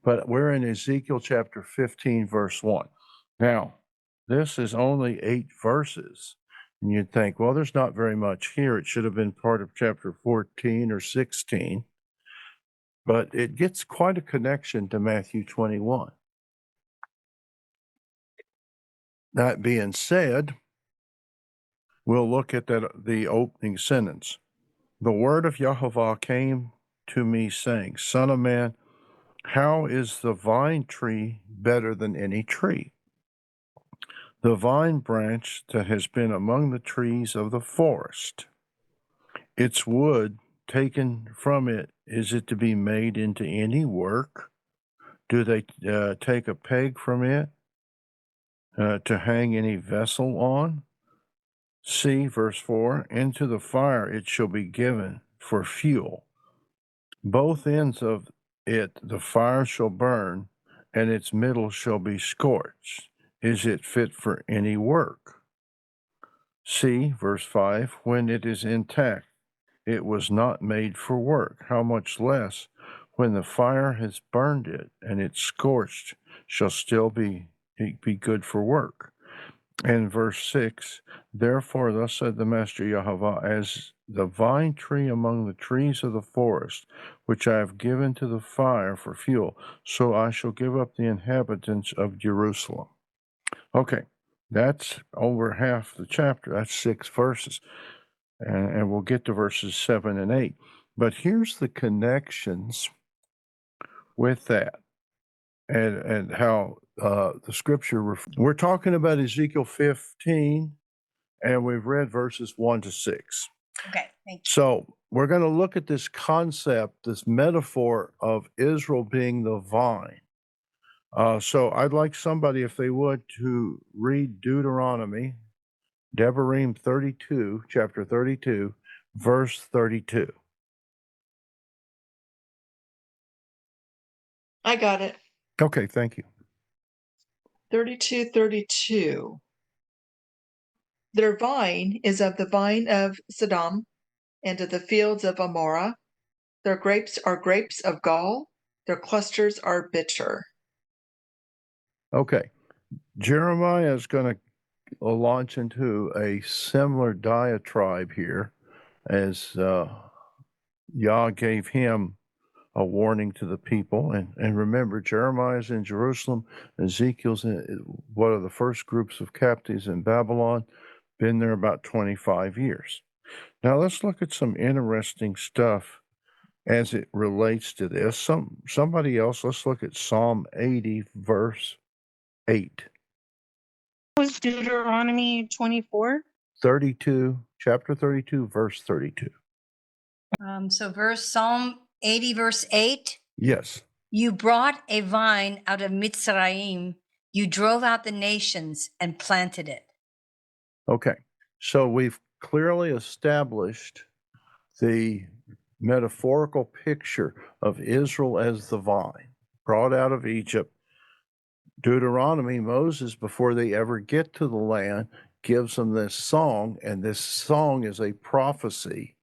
But we're in Ezekiel chapter 15, verse 1. Now, this is only 8 verses. And you'd think, well, there's not very much here. It should have been part of chapter 14 or 16. But it gets quite a connection to Matthew 21. That being said, we'll look at the opening sentence. The word of Yahovah came to me, saying, Son of man, how is the vine tree better than any tree? The vine branch that has been among the trees of the forest. Its wood taken from it, is it to be made into any work? Do they take a peg from it to hang any vessel on? See, verse 4, into the fire it shall be given for fuel. Both ends of it the fire shall burn, and its middle shall be scorched. Is it fit for any work? See, verse 5, when it is intact, it was not made for work. How much less when the fire has burned it, and it's scorched, shall still be good for work. And verse 6, therefore thus said the Master Yahovah, as the vine tree among the trees of the forest, which I have given to the fire for fuel, so I shall give up the inhabitants of Jerusalem. Okay, that's over half the chapter. That's 6 verses. And we'll get to verses 7 and 8. But here's the connections with that and how the scripture, we're talking about Ezekiel 15, and we've read verses 1 to 6. Okay, thank you. So we're going to look at this concept, this metaphor of Israel being the vine. So I'd like somebody, if they would, to read Deuteronomy, Devarim 32, chapter 32, verse 32. I got it. Okay, thank you. 32:32. Their vine is of the vine of Sodom and of the fields of Amorah. Their grapes are grapes of gall. Their clusters are bitter. Okay. Jeremiah is going to launch into a similar diatribe here as Yah gave him a warning to the people. And remember, Jeremiah's in Jerusalem, Ezekiel's in one of the first groups of captives in Babylon, been there about 25 years. Now let's look at some interesting stuff as it relates to this. Somebody else, let's look at Psalm 80, verse 8. Was Deuteronomy 24? 32, chapter 32, verse 32. So Psalm 80, verse 8. Yes. You brought a vine out of Mitzrayim. You drove out the nations and planted it. Okay. So we've clearly established the metaphorical picture of Israel as the vine, brought out of Egypt. Deuteronomy, Moses, before they ever get to the land, gives them this song, and this song is a prophecy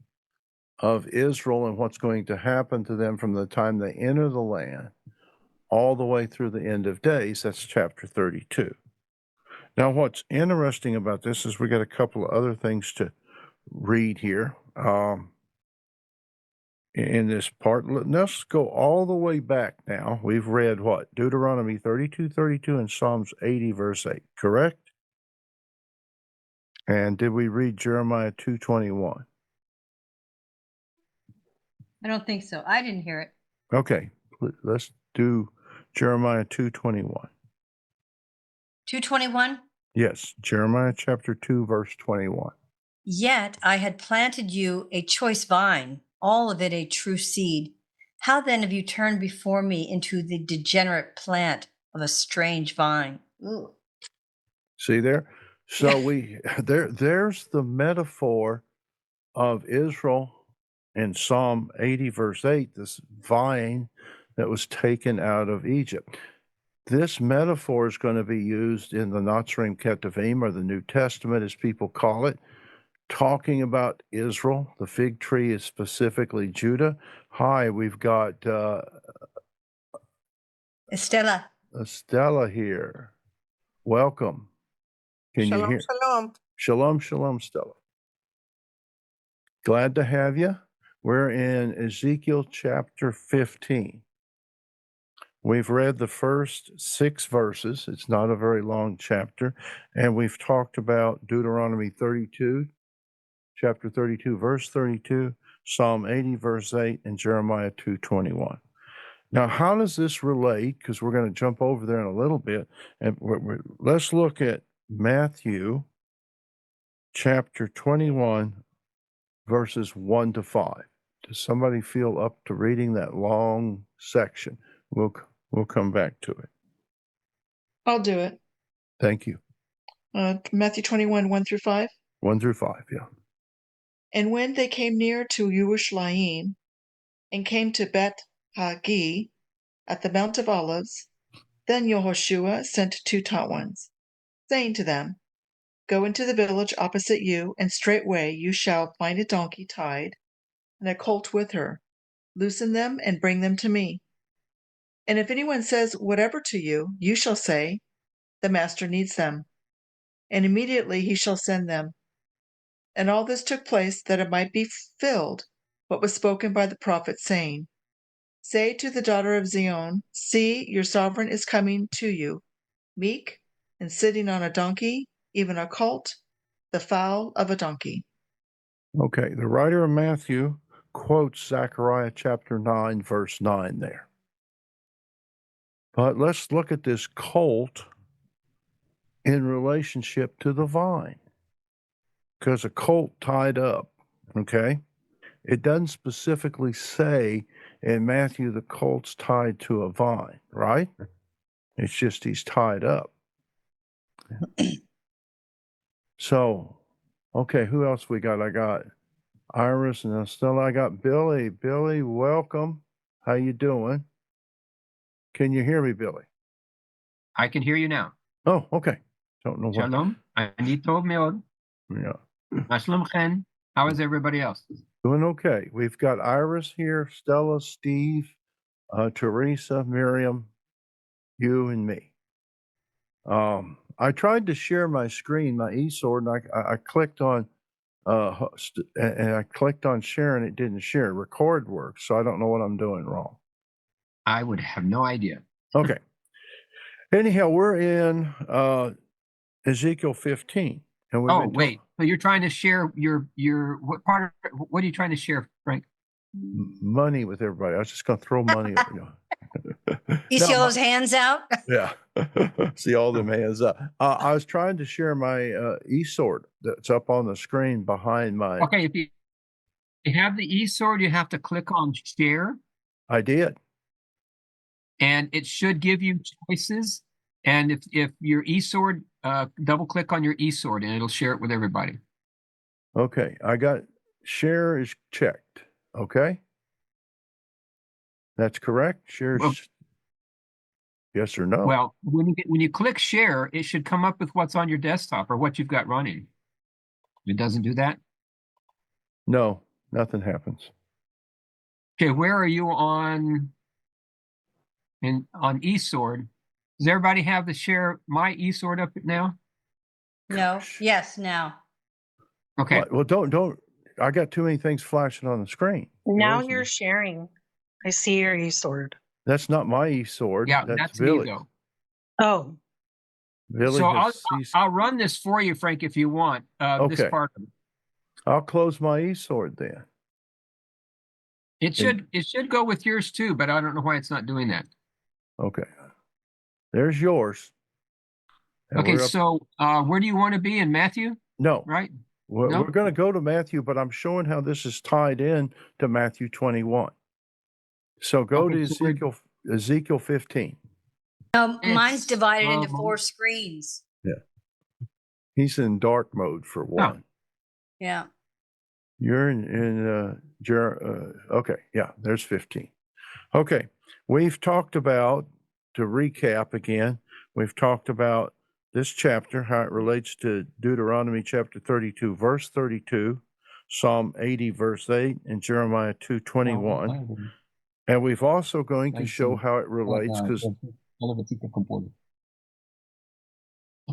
of Israel and what's going to happen to them from the time they enter the land all the way through the end of days. That's chapter 32. Now, what's interesting about this is we got a couple of other things to read here in this part. Let's go all the way back now. We've read what? Deuteronomy 32, 32, and Psalms 80, verse 8, correct? And did we read Jeremiah 2:21? I don't think so. I didn't hear it. Okay, let's do Jeremiah 2:21. 2:21? Yes, Jeremiah chapter 2, verse 21. Yet I had planted you a choice vine, all of it a true seed. How then have you turned before me into the degenerate plant of a strange vine? Ooh. See there? So there's the metaphor of Israel in Psalm 80, verse 8, this vine that was taken out of Egypt. This metaphor is going to be used in the Nazarene Ketuvim, or the New Testament as people call it, talking about Israel. The fig tree is specifically Judah. Hi, we've got Estella. Estella here. Welcome. Can you hear? Shalom. Shalom, shalom, Stella. Glad to have you. We're in Ezekiel chapter 15. We've read the first 6 verses. It's not a very long chapter. And we've talked about Deuteronomy 32, chapter 32, verse 32, Psalm 80, verse 8, and Jeremiah 2:21. Now, how does this relate? Because we're going to jump over there in a little bit. And let's look at Matthew chapter 21, verses 1 to 5. Does somebody feel up to reading that long section? We'll come back to it. I'll do it. Thank you. Matthew 21, 1 through 5. 1 through 5, yeah. And when they came near to Yerushalayim, and came to Bet Hagi at the Mount of Olives, then Yehoshua sent 2 taught ones, saying to them, Go into the village opposite you, and straightway you shall find a donkey tied, and a colt with her. Loosen them and bring them to me. And if anyone says whatever to you, you shall say, The master needs them, and immediately he shall send them. And all this took place that it might be fulfilled what was spoken by the prophet, saying, Say to the daughter of Zion, See, your sovereign is coming to you, meek, and sitting on a donkey, even a colt, the foal of a donkey. Okay, the writer of Matthew quotes Zechariah chapter 9, verse 9 there. But let's look at this colt in relationship to the vine. Because a colt tied up, okay? It doesn't specifically say in Matthew the colt's tied to a vine, right? It's just he's tied up. So, okay, who else we got? I got Iris and Estella. I got Billy. Billy, welcome. How you doing? Can you hear me, Billy? I can hear you now. Oh, okay. Don't know what. Shalom. Ani tov meod. Yeah. Ma shlomchen. How is everybody else? Doing okay. We've got Iris here, Stella, Steve, Teresa, Miriam, you, and me. I tried to share my screen, my eSword, and I clicked on and I clicked on share, and it didn't share. Record works, so I don't know what I'm doing wrong. I would have no idea. Okay. Anyhow, we're in Ezekiel 15, and we've been wait. So you're trying to share your what part of what are you trying to share, Frank? money with everybody. I was just going to throw money at you. You see all those hands out? Yeah. See all them hands up. I was trying to share my eSword that's up on the screen behind my. Okay, if you have the eSword, you have to click on share. I did. And it should give you choices. And if your eSword, double click on your eSword and it'll share it with everybody. Okay, I got share is checked. Okay. That's correct. Share Well, yes or no? Well, when you click share, it should come up with what's on your desktop or what you've got running. It doesn't do that? No, nothing happens. Okay, where are you on eSword? Does everybody have the share my eSword up now? No. Yes, now. Okay. What? Well, don't. I got too many things flashing on the screen. Now Yours you're is- sharing. I see your eSword. That's not my eSword. Yeah, that's me Billy. though. Oh, Billy So has I'll run this for you, Frank, if you want. This Okay. part of it. I'll close my eSword then. It should go with yours too, but I don't know why it's not doing that. Okay. There's yours. And Okay, we're up- so where do you want to be in Matthew? No. Right? We're No? going to go to Matthew, but I'm showing how this is tied in to Matthew 21. So go Okay, to so Ezekiel 15. Mine's divided into um, 4 screens. Yeah. He's in dark mode for one. Yeah. You're okay. Yeah, there's 15. Okay. We've talked about, to recap again, we've talked about this chapter, how it relates to Deuteronomy chapter 32, verse 32, Psalm 80, verse 8, and Jeremiah 2:21. And we've also going to show how it relates, because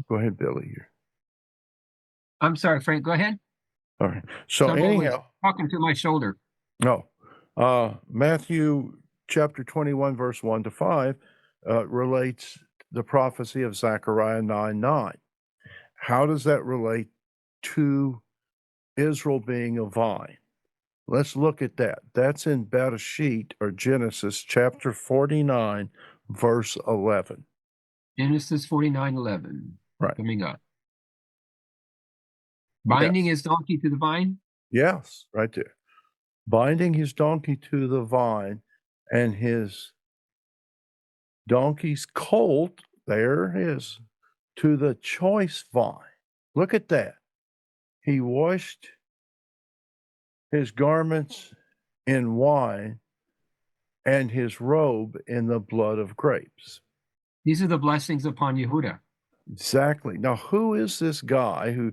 Go ahead, Billy. I'm sorry, Frank, go ahead. All right. So Someone was anyhow, talking to my shoulder. no. Matthew chapter 21, verse 1 to 5 relates the prophecy of Zechariah 9:9. How does that relate to Israel being a vine? Let's look at that. That's in Bereshit or Genesis chapter 49, verse 11. Genesis 49:11. Right. Coming up. Binding Yes. his donkey to the vine. Yes, right there. Binding his donkey to the vine, and his donkey's colt, there it is, to the choice vine. Look at that. He washed his garments in wine and his robe in the blood of grapes. These are the blessings upon Yehuda. Exactly. Now, who is this guy who,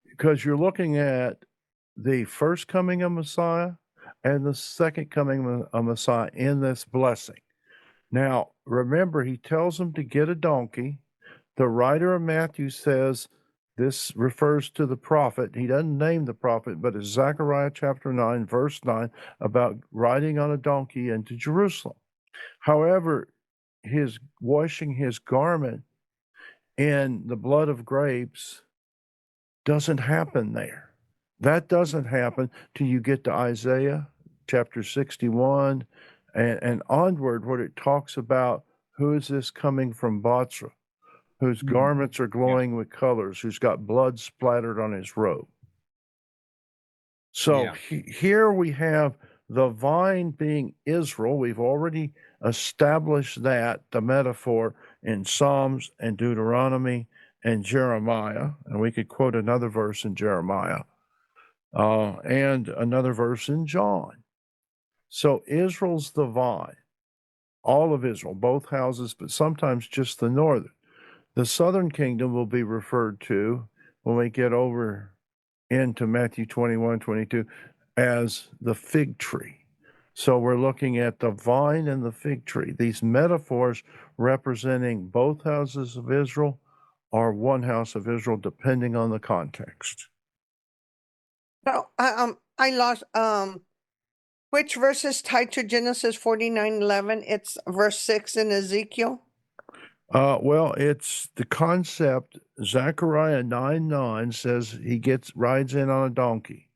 because you're looking at the first coming of Messiah and the second coming of Messiah in this blessing. Now, remember, he tells them to get a donkey. The writer of Matthew says this refers to the prophet. He doesn't name the prophet, but it's Zechariah chapter 9, verse 9, about riding on a donkey into Jerusalem. However, his washing his garment in the blood of grapes doesn't happen there. That doesn't happen till you get to Isaiah chapter 61 and onward, where it talks about who is this coming from Bozrah, whose garments are glowing with colors, who's got blood splattered on his robe. So here we have the vine being Israel. We've already established that, the metaphor in Psalms and Deuteronomy and Jeremiah. And we could quote another verse in Jeremiah and another verse in John. So Israel's the vine, all of Israel, both houses, but sometimes just the northern. The southern kingdom will be referred to when we get over into Matthew 21, 22 as the fig tree. So we're looking at the vine and the fig tree. These metaphors representing both houses of Israel or one house of Israel, depending on the context. No, I lost, which verse is tied to Genesis 49:11? It's verse 6 in Ezekiel. Well, it's the concept. Zechariah 9:9 says he rides in on a donkey.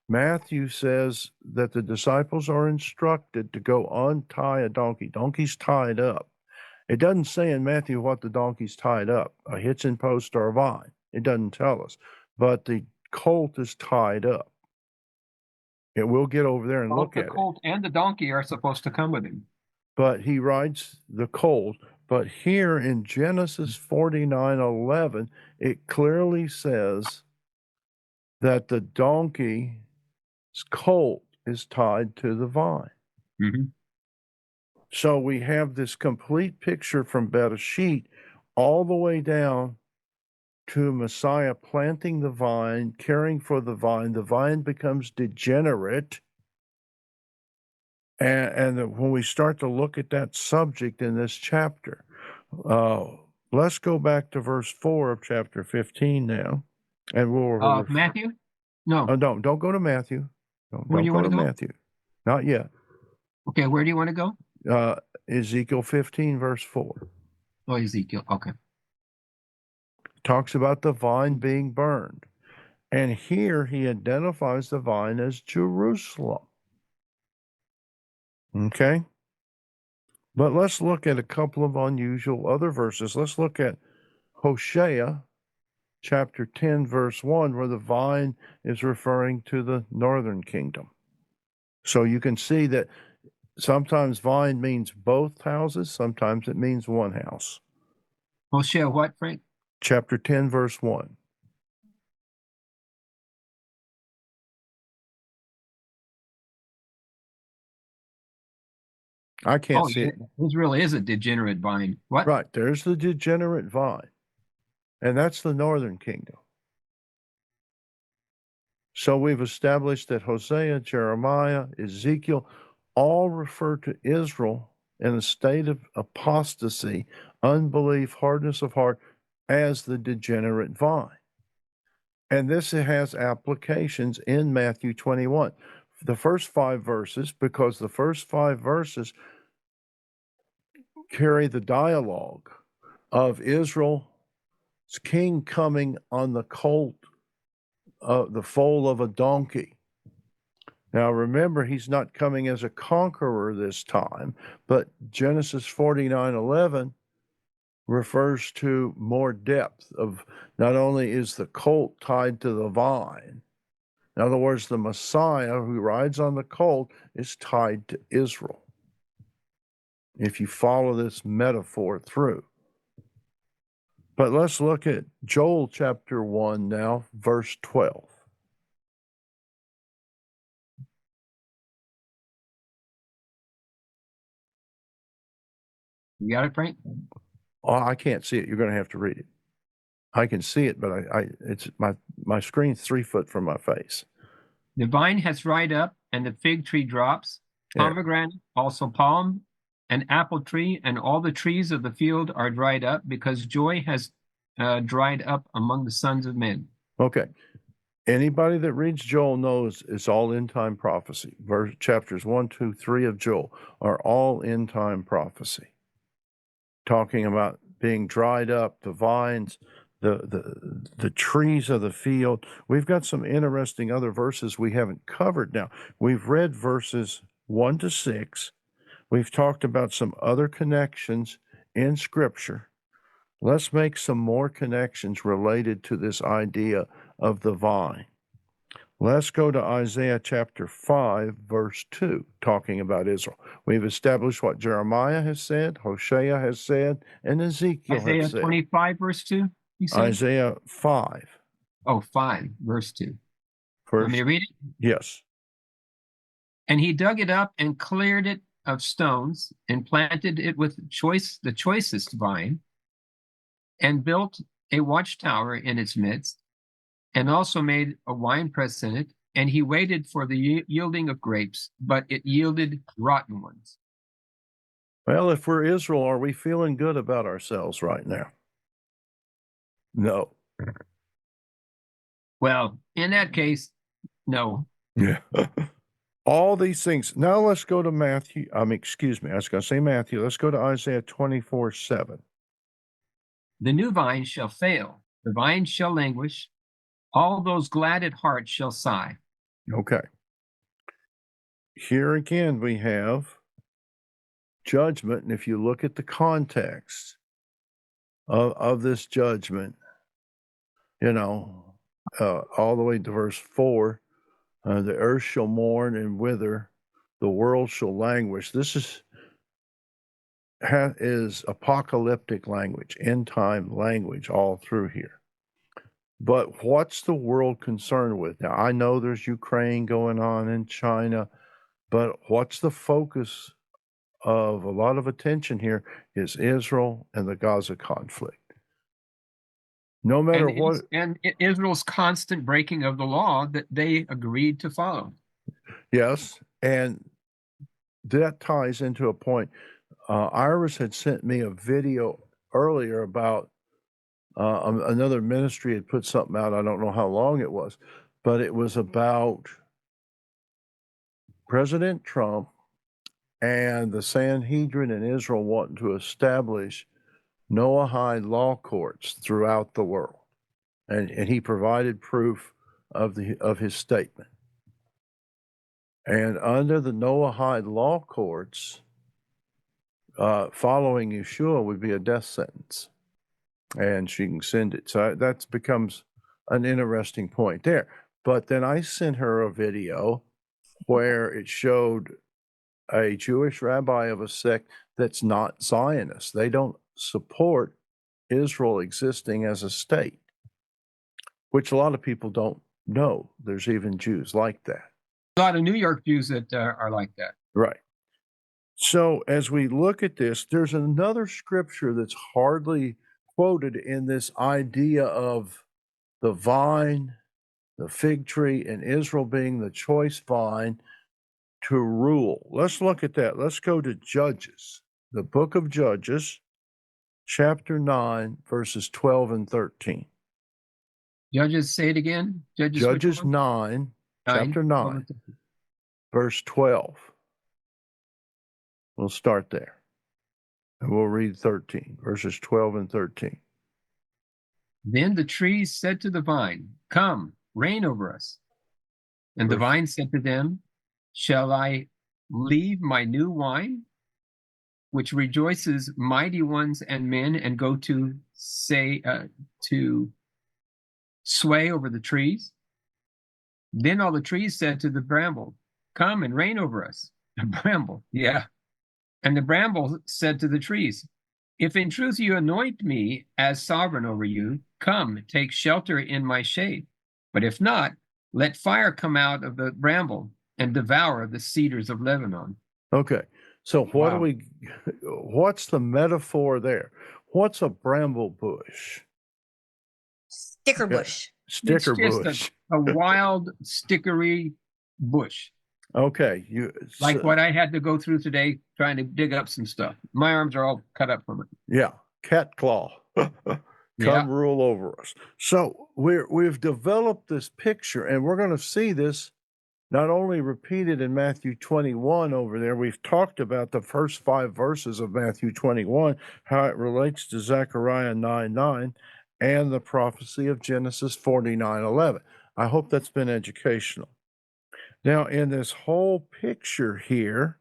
Matthew says that the disciples are instructed to go untie a donkey. Donkey's tied up. It doesn't say in Matthew what the donkey's tied up, a hitching post or a vine. It doesn't tell us. But the colt is tied up. And we'll get over there and look at it. The colt and the donkey are supposed to come with him. But he rides the colt. But here in Genesis 49:11, it clearly says that the donkey's colt is tied to the vine. Mm-hmm. So we have this complete picture from Bereshit all the way down to Messiah planting the vine, caring for the vine. The vine becomes degenerate. And when we start to look at that subject in this chapter, let's go back to verse 4 of chapter 15 now. And we'll Matthew? No. Don't go to Matthew. Where do you want to go? Matthew. Not yet. Okay, where do you want to go? Ezekiel 15, verse 4. Oh, Ezekiel. Okay. Talks about the vine being burned. And here he identifies the vine as Jerusalem. Okay? But let's look at a couple of unusual other verses. Let's look at Hosea chapter 10, verse 1, where the vine is referring to the northern kingdom. So you can see that sometimes vine means both houses, sometimes it means one house. Hosea what, Frank? Chapter 10, verse 1. I can't see it. Israel is a degenerate vine. What? Right, there's the degenerate vine, and that's the northern kingdom. So we've established that Hosea, Jeremiah, Ezekiel all refer to Israel in a state of apostasy, unbelief, hardness of heart, as the degenerate vine. And this has applications in Matthew 21. The first 5 verses, because the first 5 verses carry the dialogue of Israel's king coming on the colt, the foal of a donkey. Now remember, he's not coming as a conqueror this time, but Genesis 49:11 refers to more depth of not only is the colt tied to the vine, in other words, the Messiah who rides on the colt is tied to Israel. If you follow this metaphor through. But let's look at Joel chapter 1 now, verse 12. You got it, Frank? Oh, I can't see it. You're going to have to read it. I can see it, but it's my screen's 3 foot from my face. The vine has dried up, and the fig tree drops. Yeah. Pomegranate, also palm, and apple tree, and all the trees of the field are dried up, because joy has dried up among the sons of men. Okay. Anybody that reads Joel knows it's all end time prophecy. Chapters 1, 2, 3 of Joel are all end time prophecy, talking about being dried up, the vines, the trees of the field. We've got some interesting other verses we haven't covered now. We've read verses 1 to 6. We've talked about some other connections in Scripture. Let's make some more connections related to this idea of the vine. Let's go to Isaiah chapter 5, verse 2, talking about Israel. We've established what Jeremiah has said, Hosea has said, and Ezekiel Isaiah has said. 25, verse 2, you said? Isaiah 5. Oh, 5, verse 2. First, Want me to read it? yes. And he dug it up and cleared it of stones, and planted it with the choicest vine, and built a watchtower in its midst, and also made a winepress in it. And he waited for the yielding of grapes, but it yielded rotten ones. Well, if we're Israel, are we feeling good about ourselves right now? No. Well, in that case, no. Yeah. All these things. Now let's go to Matthew. Excuse me. I was going to say Matthew. Let's go to Isaiah 24:7. The new vine shall fail, the vine shall languish, all those glad at heart shall sigh. Okay. Here again we have judgment. And if you look at the context of this judgment, all the way to verse 4, the earth shall mourn and wither, the world shall languish. This is apocalyptic language, end time language all through here. But what's the world concerned with? Now, I know there's Ukraine going on in China, but what's the focus of a lot of attention here is Israel and the Gaza conflict. No matter what. And Israel's constant breaking of the law that they agreed to follow. Yes, and that ties into a point. Iris had sent me a video earlier about another ministry had put something out. I don't know how long it was, but it was about President Trump and the Sanhedrin in Israel wanting to establish Noahide law courts throughout the world. And he provided proof of his statement. And under the Noahide law courts, following Yeshua would be a death sentence. And she can send it. So that becomes an interesting point there. But then I sent her a video where it showed a Jewish rabbi of a sect that's not Zionist. They don't support Israel existing as a state, which a lot of people don't know. There's even Jews like that. A lot of New York Jews that are like that. Right. So as we look at this, there's another scripture that's hardly quoted in this idea of the vine, the fig tree, and Israel being the choice vine to rule. Let's look at that. Let's go to Judges the book of Judges, chapter 9, verses 12 and 13. Judges, say it again. Judges, which Judges one? 9, chapter 12 9, and 13. verse 12. We'll start there. And we'll read 13, verses 12 and 13. Then the trees said to the vine, "Come, reign over us." And the vine said to them, "Shall I leave my new wine, which rejoices mighty ones and men, and go to sway over the trees?" Then all the trees said to the bramble, "Come and reign over us." The bramble, yeah. And the bramble said to the trees, "If in truth you anoint me as sovereign over you, come, take shelter in my shade. But if not, let fire come out of the bramble and devour the cedars of Lebanon." Okay. So Wow. what's the metaphor there? What's a bramble bush? Sticker bush. Sticker It's just bush. a wild, stickery bush, Okay. like what I had to go through today trying to dig up some stuff. My arms are all cut up from it. Yeah. Cat claw. Come Yeah. rule over us. So we've developed this picture, and we're going to see this not only repeated in Matthew 21 over there. We've talked about the first 5 verses of Matthew 21, how it relates to Zechariah 9:9 and the prophecy of Genesis 49:11. I hope that's been educational. Now, in this whole picture here,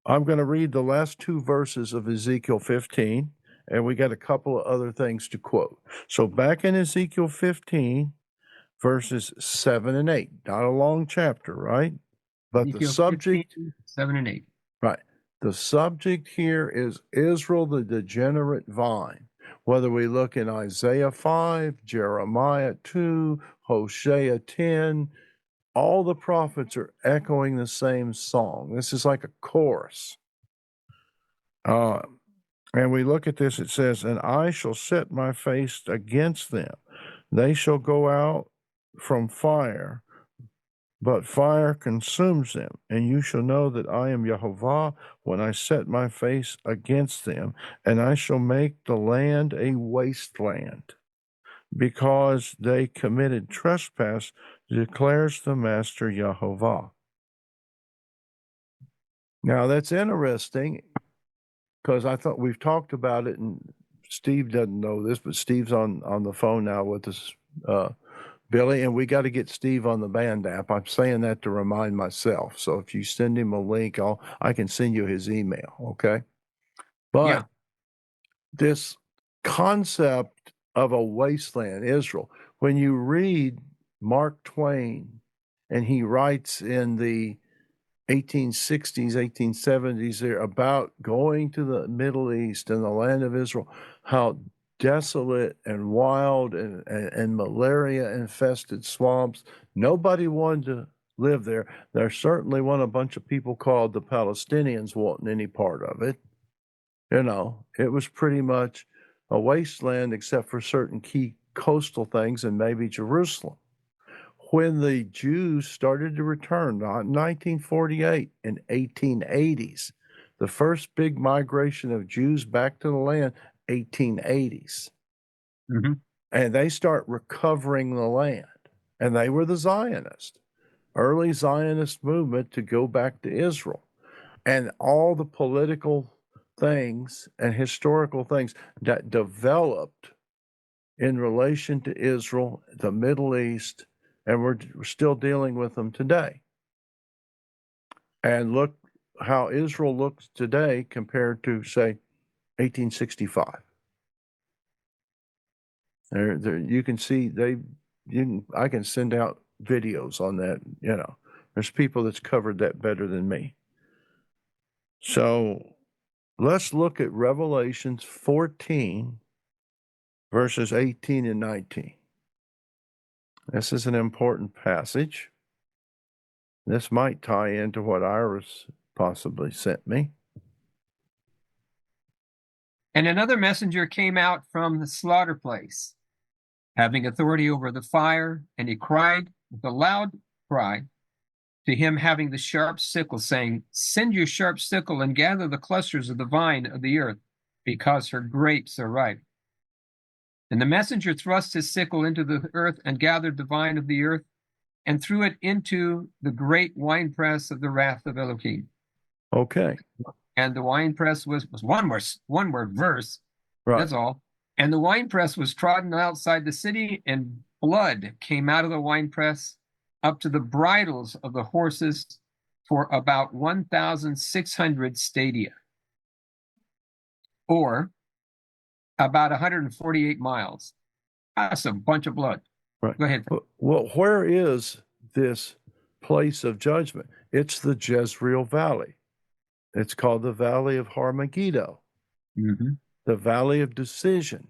I'm going to read the last 2 verses of Ezekiel 15, and we got a couple of other things to quote. So back in Ezekiel 15, verses 7 and 8, not a long chapter, right? But the Ezekiel subject, 15, 7 and 8. right, the subject here is Israel, the degenerate vine. Whether we look in Isaiah 5, Jeremiah 2, Hosea 10, all the prophets are echoing the same song. This is like a chorus. And we look at this, it says, "And I shall set my face against them. They shall go out from fire, but fire consumes them. And you shall know that I am Jehovah when I set my face against them, and I shall make the land a wasteland, because they committed trespass, declares the Master Jehovah." Now that's interesting, because I thought we've talked about it, and Steve doesn't know this, but Steve's on the phone now with us, Billy, and we got to get Steve on the band app. I'm saying that to remind myself. So if you send him a link, I can send you his email, okay? But Yeah. this concept of a wasteland, Israel, when you read Mark Twain, and he writes in the 1860s, 1870s there about going to the Middle East and the land of Israel, how desolate and wild and malaria infested swamps. Nobody wanted to live there. There certainly weren't a bunch of people called the Palestinians wanting any part of it. You know, it was pretty much a wasteland except for certain key coastal things and maybe Jerusalem. When the Jews started to return, not in 1948, in 1880s, the first big migration of Jews back to the land, 1880s. Mm-hmm. And they start recovering the land. And they were the Zionists, early Zionist movement to go back to Israel. And all the political things and historical things that developed in relation to Israel, the Middle East, and we're still dealing with them today. And look how Israel looks today compared to, say, 1865. You can see I can send out videos on that. You know, there's people that's covered that better than me. So let's look at Revelations 14, verses 18 and 19. This is an important passage. This might tie into what Iris possibly sent me. "And another messenger came out from the slaughter place, having authority over the fire, and he cried with a loud cry to him having the sharp sickle, saying, "Send your sharp sickle and gather the clusters of the vine of the earth, because her grapes are ripe." And the messenger thrust his sickle into the earth and gathered the vine of the earth and threw it into the great winepress of the wrath of Elohim. Okay. And the winepress was one more verse. Right. That's all. And the winepress was trodden outside the city, and blood came out of the winepress up to the bridles of the horses for about 1,600 stadia, or about 148 miles. That's a bunch of blood. Right. Go ahead. Well, where is this place of judgment? It's the Jezreel Valley. It's called the Valley of Har-Megiddo, Mm-hmm. the Valley of Decision.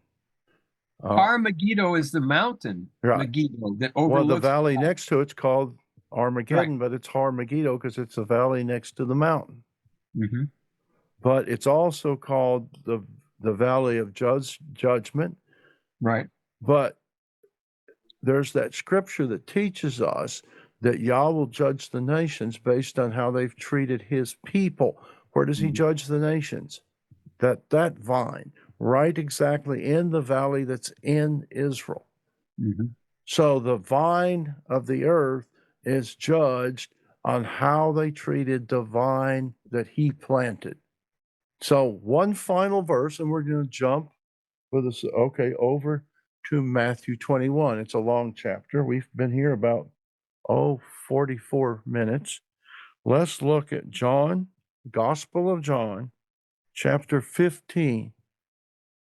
Har-Megiddo is the mountain, Right. Megiddo, that Well, overlooks the valley next to it's called Armageddon, but it's Har-Megiddo because it's the valley next to the mountain. Mm-hmm. But it's also called the Valley of Judgment. Right. But there's that scripture that teaches us that Yah will judge the nations based on how they've treated his people. Where does he judge the nations? That vine, right exactly in the valley that's in Israel. Mm-hmm. So the vine of the earth is judged on how they treated the vine that he planted. So one final verse, and we're going to jump with us, over to Matthew 21. It's a long chapter. We've been here about 44 minutes. Let's look at John, Gospel of John, chapter 15,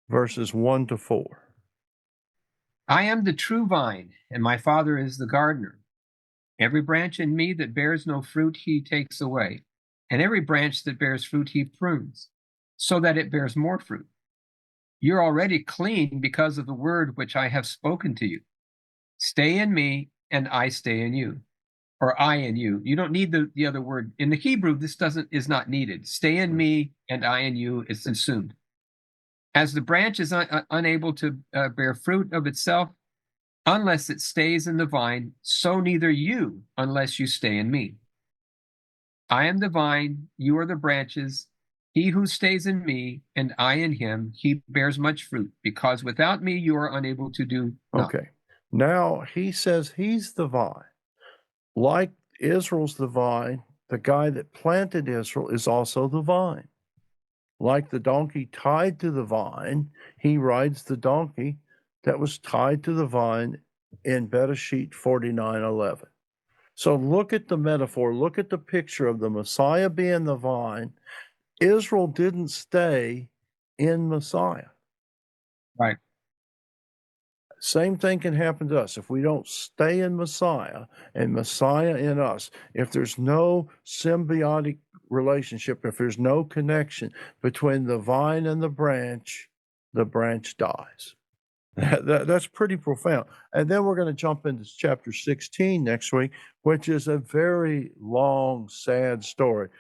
verses 1 to 4. I am the true vine, and my Father is the gardener. Every branch in me that bears no fruit he takes away, and every branch that bears fruit he prunes, so that it bears more fruit. You're already clean because of the word which I have spoken to you. Stay in me, and I stay in you. Or I in you. You don't need the other word. In the Hebrew, this is not needed. Stay in me, and I in you is assumed. As the branch is unable to bear fruit of itself, unless it stays in the vine, so neither you, unless you stay in me. I am the vine, you are the branches. He who stays in me, and I in him, he bears much fruit, because without me you are unable to do nothing. Okay. Now he says he's the vine. Like Israel's the vine, the guy that planted Israel is also the vine. Like the donkey tied to the vine, he rides the donkey that was tied to the vine in Bereshit 49:11. So look at the metaphor, look at the picture of the Messiah being the vine. Israel didn't stay in Messiah. Right. Same thing can happen to us if we don't stay in Messiah and Messiah in us. If there's no symbiotic relationship, if there's no connection between the vine and the branch dies. That's pretty profound. And then we're going to jump into chapter 16 next week, which is a very long, sad story.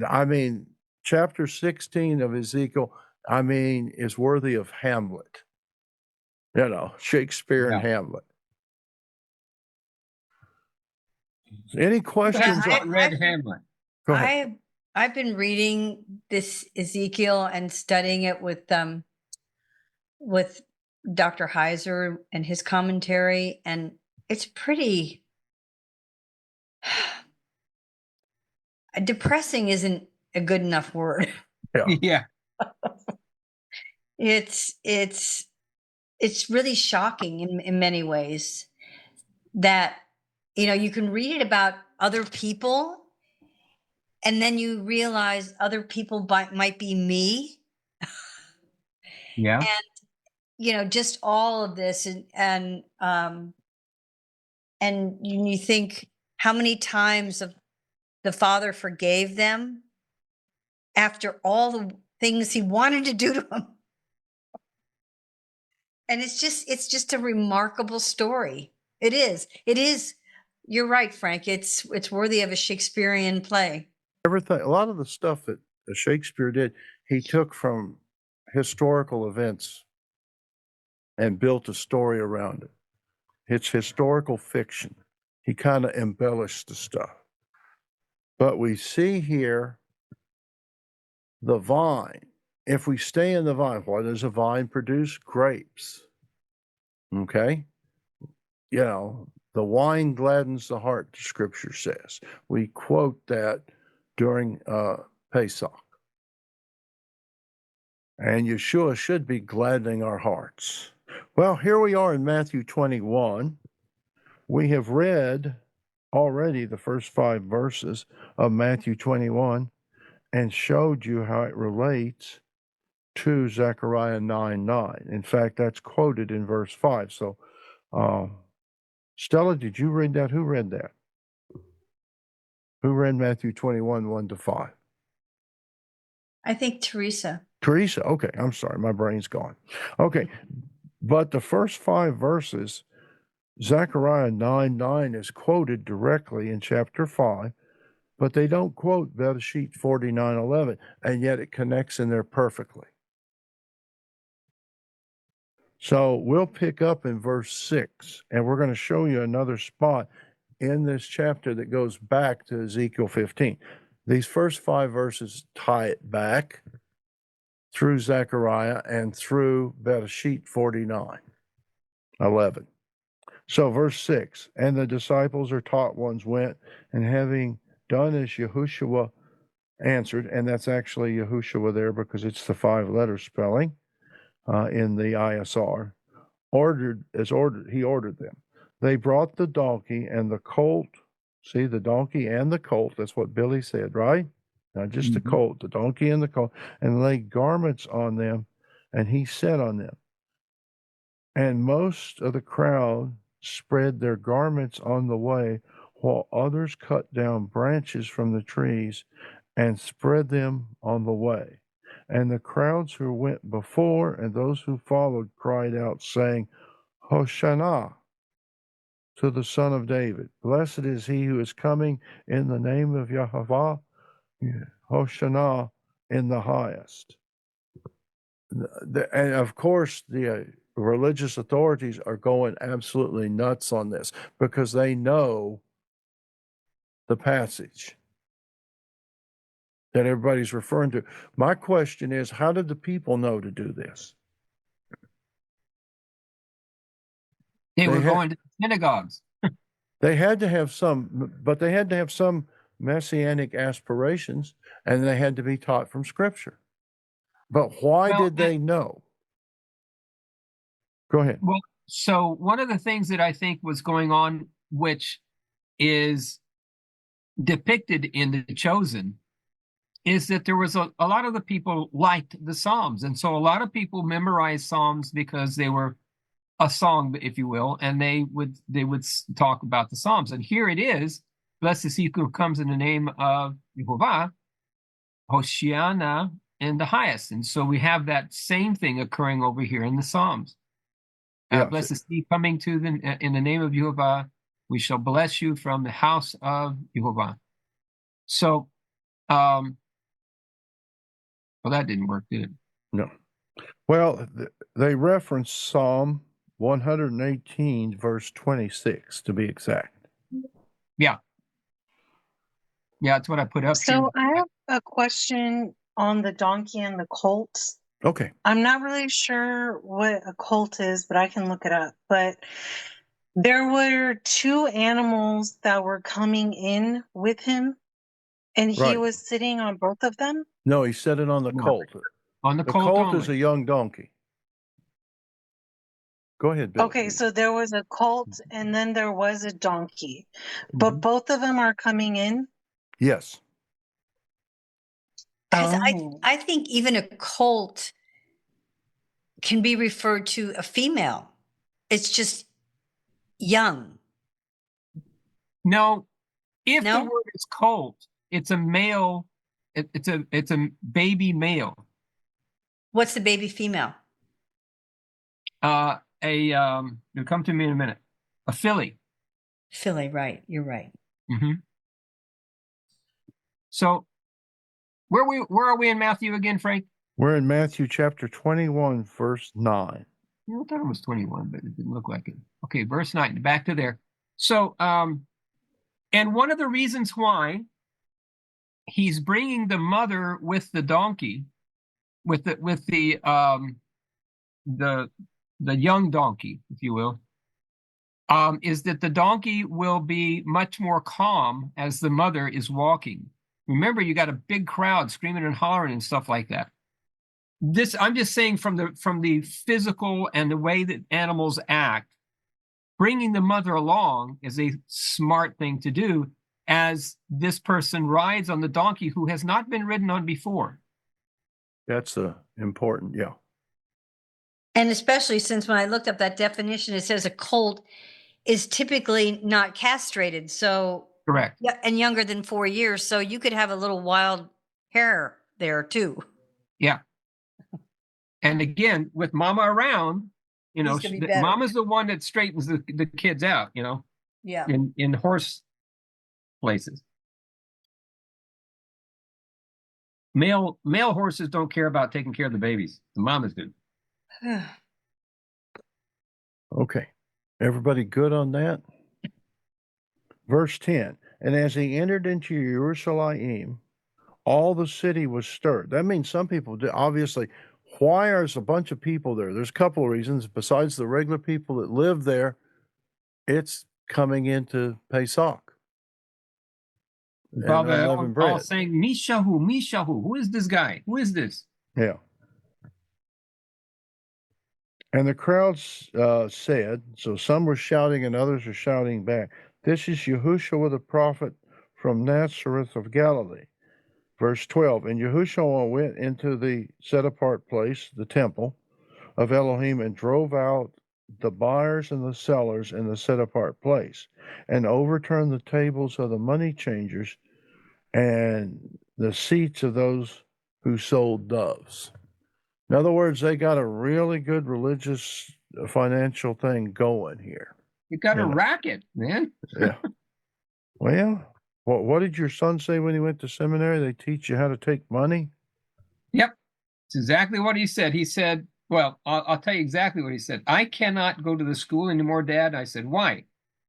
I mean, chapter 16 of Ezekiel, is worthy of Hamlet. Shakespeare and Hamlet. Any questions? Yeah, Read Hamlet. Go ahead. I've been reading this Ezekiel and studying it with Dr. Heiser and his commentary, and it's pretty depressing isn't a good enough word. Yeah. Yeah. It's really shocking in many ways that you can read it about other people and then you realize other people might be me. Yeah. And just all of this and you think how many times the Father forgave them after all the things he wanted to do to them. And it's just a remarkable story. It is. You're right, Frank. It's worthy of a Shakespearean play. Everything, a lot of the stuff that Shakespeare did, he took from historical events and built a story around it. It's historical fiction. He kind of embellished the stuff. But we see here the vine. If we stay in the vine, what does a vine produce? Grapes. Okay? You know, the wine gladdens the heart, the scripture says. We quote that during Pesach. And Yeshua should be gladdening our hearts. Well, here we are in Matthew 21. We have read already the first 5 verses of Matthew 21 and showed you how it relates to Zechariah 9:9. In fact, that's quoted in verse 5. So, Stella, did you read that? Who read that? Who read Matthew 21, 1-5? I think Teresa. Teresa. Okay, I'm sorry. My brain's gone. Okay, but the first 5 verses, Zechariah 9:9 is quoted directly in chapter 5, but they don't quote Bereshit 49:11, and yet it connects in there perfectly. So we'll pick up in verse 6, and we're going to show you another spot in this chapter that goes back to Ezekiel 15. These first 5 verses tie it back through Zechariah and through Bereshit 49:11. So verse 6, and the disciples or taught ones went, and having done as Yahushua answered, and that's actually Yahushua there because it's the 5-letter spelling in the ISR, he ordered them. They brought the donkey and the colt. See, the donkey and the colt, that's what Billy said, right? Not just the colt, the donkey and the colt, and laid garments on them, and he sat on them. And most of the crowd spread their garments on the way, while others cut down branches from the trees and spread them on the way. And the crowds who went before and those who followed cried out, saying, Hosanna to the Son of David. Blessed is he who is coming in the name of Yahweh. Hosanna in the highest. And of course, the religious authorities are going absolutely nuts on this because they know the passage that everybody's referring to. My question is, how did the people know to do this? They were going to the synagogues. They had to have some, but they had to have some messianic aspirations, and they had to be taught from Scripture. But why did they know? Go ahead. Well, so one of the things that I think was going on, which is depicted in The Chosen, is that there was a lot of the people liked the Psalms. And so a lot of people memorized Psalms because they were a song, if you will, and they would talk about the Psalms. And here it is, blessed is he who comes in the name of Jehovah, Hosanna in the highest. And so we have that same thing occurring over here in the Psalms. Blessed is he coming to in the name of Jehovah. We shall bless you from the house of Jehovah. So, well, that didn't work, did it? No. Well, they reference Psalm 118, verse 26, to be exact. Yeah. Yeah, that's what I put up. So I have a question on the donkey and the colt. Okay. I'm not really sure what a colt is, but I can look it up. But there were 2 animals that were coming in with him, and he was sitting on both of them? No, he said it on the colt. On the colt colt only. is a young donkey. Go ahead, Bill. Okay, so there was a colt and then there was a donkey, but both of them are coming in? Yes. Because Oh. I think even a colt can be referred to a female. It's just young. No, if No? the word is colt, it's a male. It's a baby male. What's the baby female? It'll come to me in a minute. A filly. Filly, right. You're right. So where are we in Matthew again, Frank? We're in Matthew chapter 21, verse 9. I thought it was 21, but it didn't look like it. Okay, verse 9, back to there. So, and one of the reasons why he's bringing the mother with the donkey, with the young donkey, if you will, is that the donkey will be much more calm as the mother is walking. Remember, you got a big crowd screaming and hollering and stuff like that. This, I'm just saying, from the physical and the way that animals act, bringing the mother along is a smart thing to do as this person rides on the donkey who has not been ridden on before. That's important, yeah. And especially since when I looked up that definition, it says a colt is typically not castrated. So Correct. yeah, and younger than 4 years. So you could have a little wild hair there too. Yeah. And again, with mama around, you know, mama's the one that straightens the kids out, you know, yeah, in horse places. Male horses don't care about taking care of the babies. The mamas do. Okay. Everybody good on that? Verse 10, and as he entered into Jerusalem, all the city was stirred. That means some people did, obviously. Why are a bunch of people there? There's a couple of reasons. Besides the regular people that live there, it's coming into Pesach. And unleavened bread. All saying, Mishahu, Mishahu. Who is this guy? Who is this? Yeah. And the crowds said, so some were shouting and others were shouting back, this is Yahushua the prophet from Nazareth of Galilee. Verse 12, and Yahushua went into the set-apart place, the temple of Elohim, and drove out the buyers and the sellers in the set-apart place, and overturned the tables of the money changers and the seats of those who sold doves. In other words, they got a really good religious financial thing going here. You got a racket, man. Yeah. Well, what did your son say when he went to seminary? They teach you how to take money? Yep. It's exactly what he said. He said, well, I'll tell you exactly what he said. I cannot go to the school anymore, Dad. I said, why?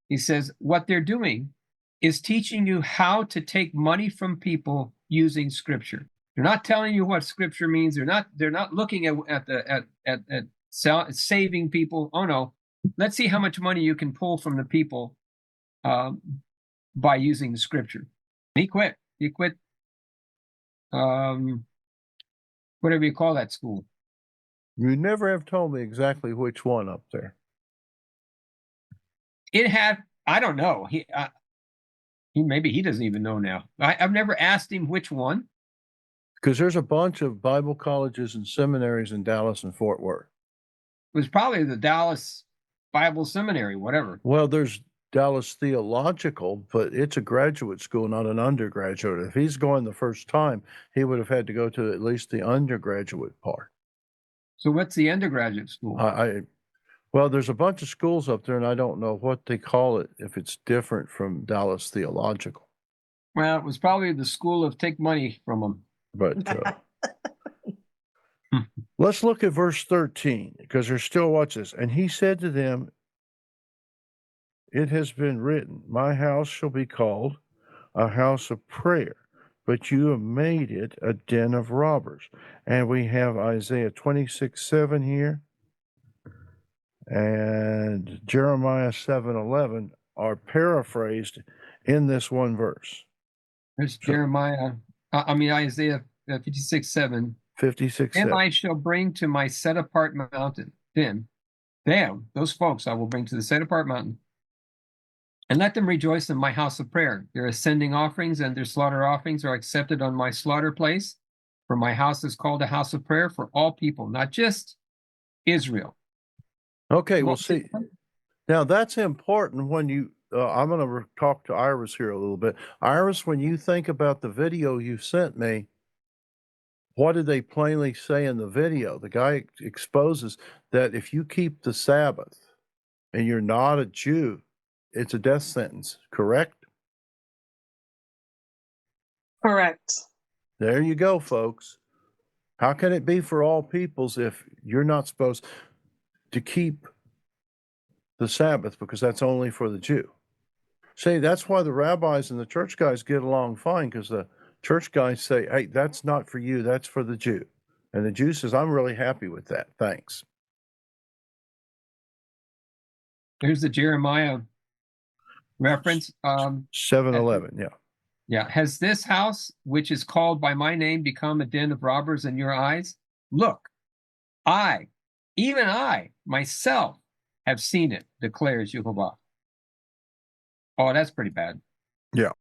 He says, what they're doing is teaching you how to take money from people using scripture. They're not telling you what scripture means. They're not looking at saving people. Oh no, let's see how much money you can pull from the people by using the scripture. He quit. Whatever you call that school. You never have told me exactly which one up there. It had, I don't know. Maybe he doesn't even know now. I've never asked him which one. Because there's a bunch of Bible colleges and seminaries in Dallas and Fort Worth. It was probably the Dallas Bible Seminary, whatever. Well, there's Dallas Theological, but it's a graduate school, not an undergraduate. If he's going the first time, he would have had to go to at least the undergraduate part. So what's the undergraduate school? Well, there's a bunch of schools up there, and I don't know what they call it, if it's different from Dallas Theological. Well, it was probably the school of take money from them. But let's look at verse 13, because there's still, watch this. And he said to them, it has been written, my house shall be called a house of prayer, but you have made it a den of robbers. And we have Isaiah 26:7 here, and Jeremiah 7:11 are paraphrased in this one verse. There's Isaiah 56:7. 56:7. And I shall bring to my set apart mountain. Then, those folks I will bring to the set apart mountain, and let them rejoice in my house of prayer. Their ascending offerings and their slaughter offerings are accepted on my slaughter place. For my house is called a house of prayer for all people, not just Israel. Okay, well, see, now that's important when you, I'm going to talk to Iris here a little bit. Iris, when you think about the video you sent me, what did they plainly say in the video? The guy exposes that if you keep the Sabbath and you're not a Jew, it's a death sentence, correct? Correct. There you go, folks. How can it be for all peoples if you're not supposed to keep the Sabbath because that's only for the Jew? See, that's why the rabbis and the church guys get along fine, because the church guys say, hey, that's not for you, that's for the Jew. And the Jew says, I'm really happy with that. Thanks. Here's the Jeremiah reference. 7:11, yeah. Yeah. Has this house, which is called by my name, become a den of robbers in your eyes? Look, even I, myself, have seen it, declares Jehovah. Oh, that's pretty bad. Yeah.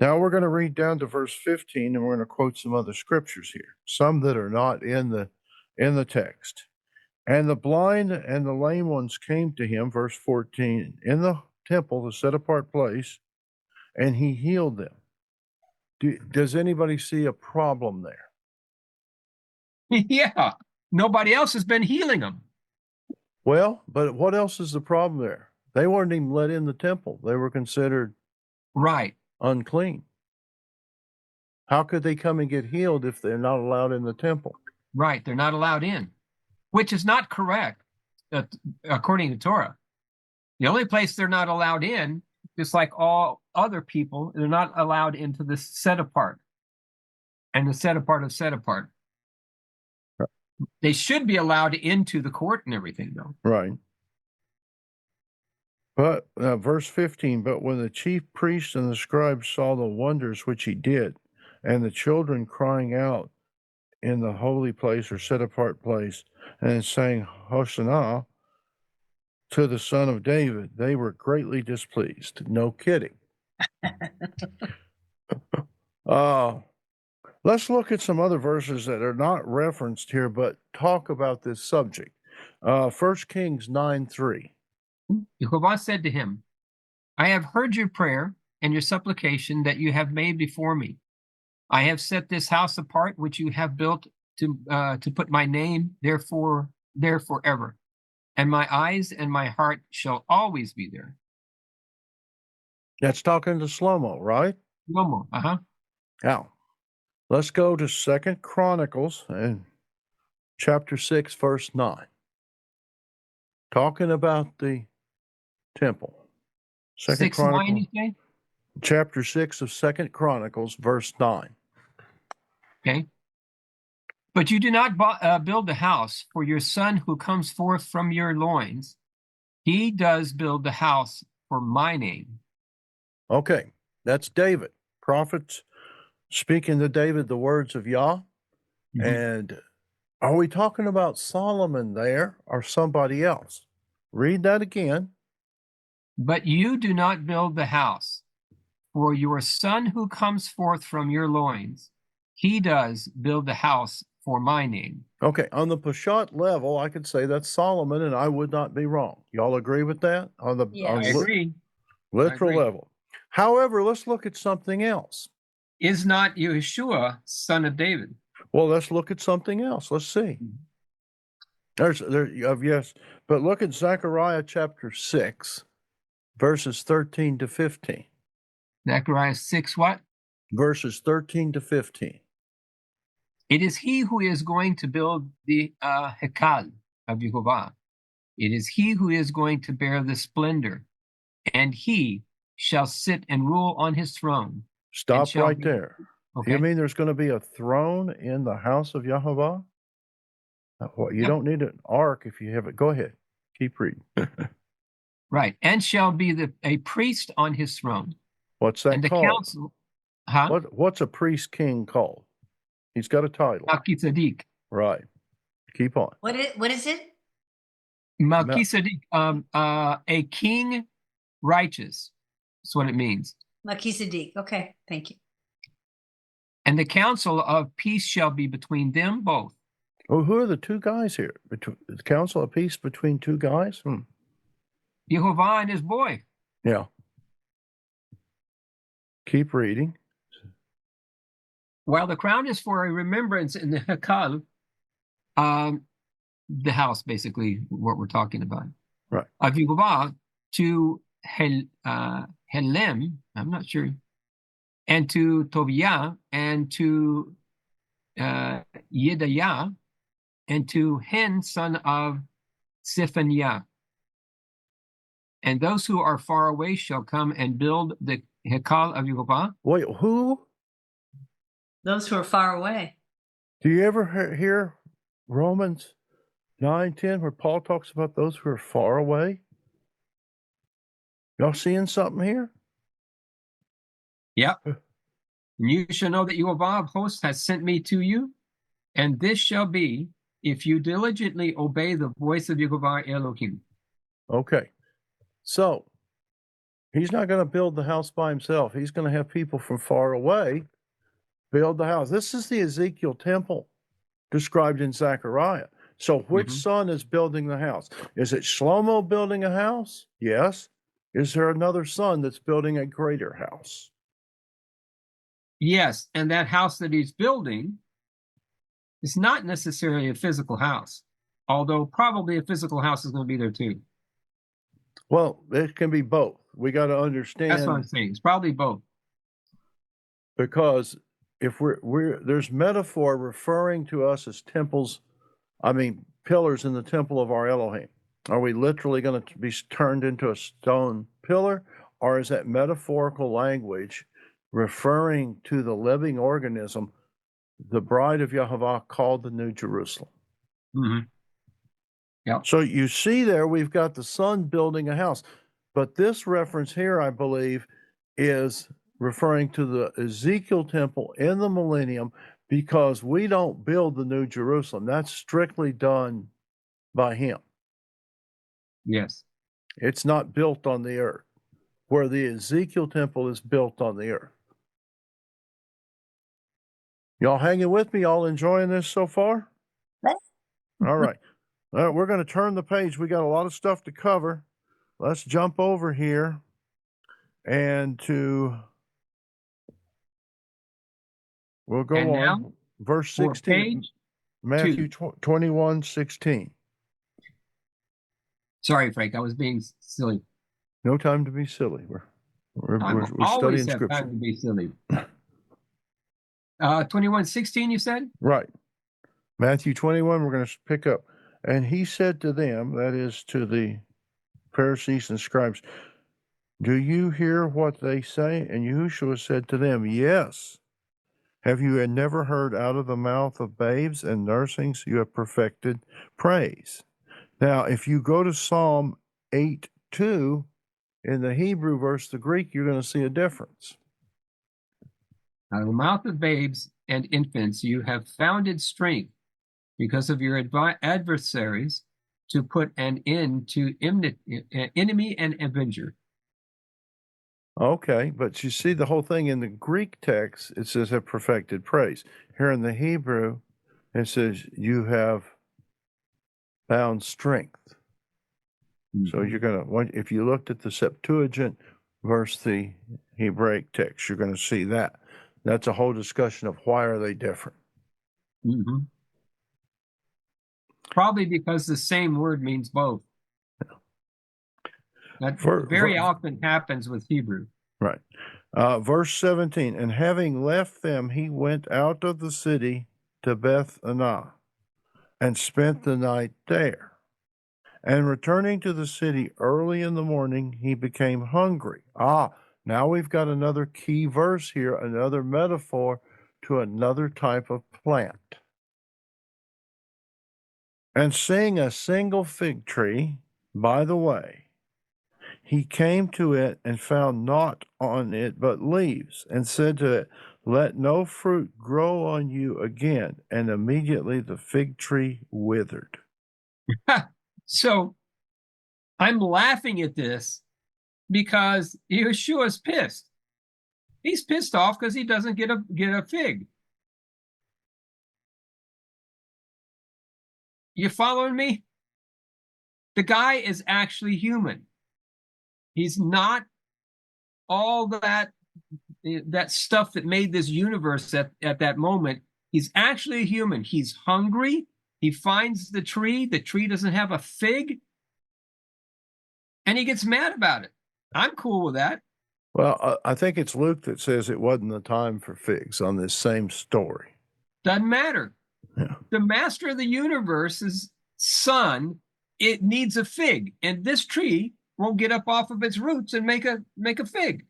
Now we're going to read down to verse 15, and we're going to quote some other scriptures here, some that are not in the text. And the blind and the lame ones came to him, verse 14, in the temple, the set apart place, and he healed them. Does anybody see a problem there? Yeah. Nobody else has been healing them. Well, but what else is the problem there? They weren't even let in the temple. They were considered Right. unclean. How could they come and get healed if they're not allowed in the temple? Right. They're not allowed in, which is not correct according to Torah. The only place they're not allowed in, just like all other people, they're not allowed into the set apart and the set apart of set apart. They should be allowed into the court and everything, though. Right. But verse 15, but when the chief priests and the scribes saw the wonders which he did, and the children crying out in the holy place or set apart place, and saying, Hosanna to the Son of David, they were greatly displeased. No kidding. Let's look at some other verses that are not referenced here, but talk about this subject. 1 Kings 9:3. Jehovah said to him, I have heard your prayer and your supplication that you have made before me. I have set this house apart, which you have built to put my name there forever. And my eyes and my heart shall always be there. That's talking to Shlomo, right? Shlomo, Now, let's go to 2 Chronicles and chapter 6, verse 9. Talking about the temple. 6, 9, you say? Chapter 6 of 2 Chronicles, verse 9. Okay. But you do not build the house for your son who comes forth from your loins. He does build the house for my name. Okay, that's David. Prophets speaking to David the words of Yah. Mm-hmm. And are we talking about Solomon there or somebody else? Read that again. But you do not build the house for your son who comes forth from your loins. He does build the house for my name. Okay, on the Peshat level, I could say that's Solomon, and I would not be wrong. Y'all agree with that? I agree. Literal level. However, let's look at something else. Is not Yeshua son of David? Well, let's look at something else. Let's see. Yes, but look at Zechariah chapter 6, verses 13 to 15. Zechariah 6 what? Verses 13 to 15. It is he who is going to build the Hekal of Jehovah. It is he who is going to bear the splendor, and he shall sit and rule on his throne. Stop right there. Okay. You mean there's going to be a throne in the house of Yehovah? Well, you don't need an ark if you have it. Go ahead. Keep reading. Right. And shall be a priest on his throne. What's that and the called? Council, What's a priest king called? He's got a title. Melchizedek. Right. Keep on. What is it? Melchizedek, a king righteous. That's what it means. Melchizedek. Okay, thank you. And the council of peace shall be between them both. Oh, who are the two guys here? The council of peace between two guys? Yehovah and his boy. Yeah. Keep reading. While the crown is for a remembrance in the Hekal, the house, basically, what we're talking about. Right. Of Yehovah to Helem, I'm not sure, and to Tobiah, and to Yedaiah, and to Hen, son of Siphaniah. And those who are far away shall come and build the Hekal of Yehovah. Wait, who? Those who are far away. Do you ever hear Romans 9:10, where Paul talks about those who are far away? Y'all seeing something here? Yep. And you shall know that Jehovah of hosts has sent me to you, and this shall be if you diligently obey the voice of Jehovah Elohim. Okay. So he's not going to build the house by himself. He's going to have people from far away build the house. This is the Ezekiel temple described in Zechariah. So which son is building the house? Is it Shlomo building a house? Yes. Is there another son that's building a greater house? Yes, and that house that he's building is not necessarily a physical house, although probably a physical house is going to be there too. Well, it can be both. We got to understand. That's what I'm saying. It's probably both. Because if there's metaphor referring to us as temples, pillars in the temple of our Elohim. Are we literally going to be turned into a stone pillar, or is that metaphorical language referring to the living organism, the bride of Yahovah called the New Jerusalem? Yep. So you see there, we've got the son building a house. But this reference here, I believe, is referring to the Ezekiel temple in the millennium, because we don't build the New Jerusalem. That's strictly done by him. Yes. It's not built on the earth, where the Ezekiel temple is built on the earth. Y'all hanging with me? Y'all enjoying this so far? All right. We're going to turn the page. We got a lot of stuff to cover. Let's jump over here and we'll go And on. now, Verse for 16, page Matthew 2. 21:16. Sorry, Frank, I was being silly. No time to be silly. We're always studying have scripture. time to be silly. 21:16, you said? Right. Matthew 21, we're going to pick up. And he said to them, that is to the Pharisees and scribes, do you hear what they say? And Yahushua said to them, yes. Have you never heard out of the mouth of babes and nursings you have perfected praise? Now, if you go to Psalm 8:2, in the Hebrew versus the Greek, you're going to see a difference. Out of the mouth of babes and infants you have founded strength because of your adversaries, to put an end to enemy and avenger. Okay, but you see the whole thing in the Greek text, it says have perfected praise. Here in the Hebrew, it says you have found strength. So you're going to, if you looked at the Septuagint versus the Hebraic text, you're going to see that. That's a whole discussion of why are they different. Probably because the same word means both. That very often happens with Hebrew. Right. Verse 17, and having left them, he went out of the city to Beth-anah and spent the night there. And returning to the city early in the morning, he became hungry. Now we've got another key verse here, another metaphor to another type of plant. And seeing a single fig tree by the way, he came to it and found naught on it but leaves, and said to it, let no fruit grow on you again. And immediately the fig tree withered. So I'm laughing at this because Yeshua's pissed. He's pissed off because he doesn't get a fig. You following me? The guy is actually human. He's not all that stuff that made this universe at that moment. He's actually a human. He's hungry. He finds the tree doesn't have a fig, and he gets mad about it. I'm cool with that. Well, I think it's Luke that says it wasn't the time for figs on this same story. Doesn't matter. Yeah. The master of the universe's son, it needs a fig, and this tree won't get up off of its roots and make a fig.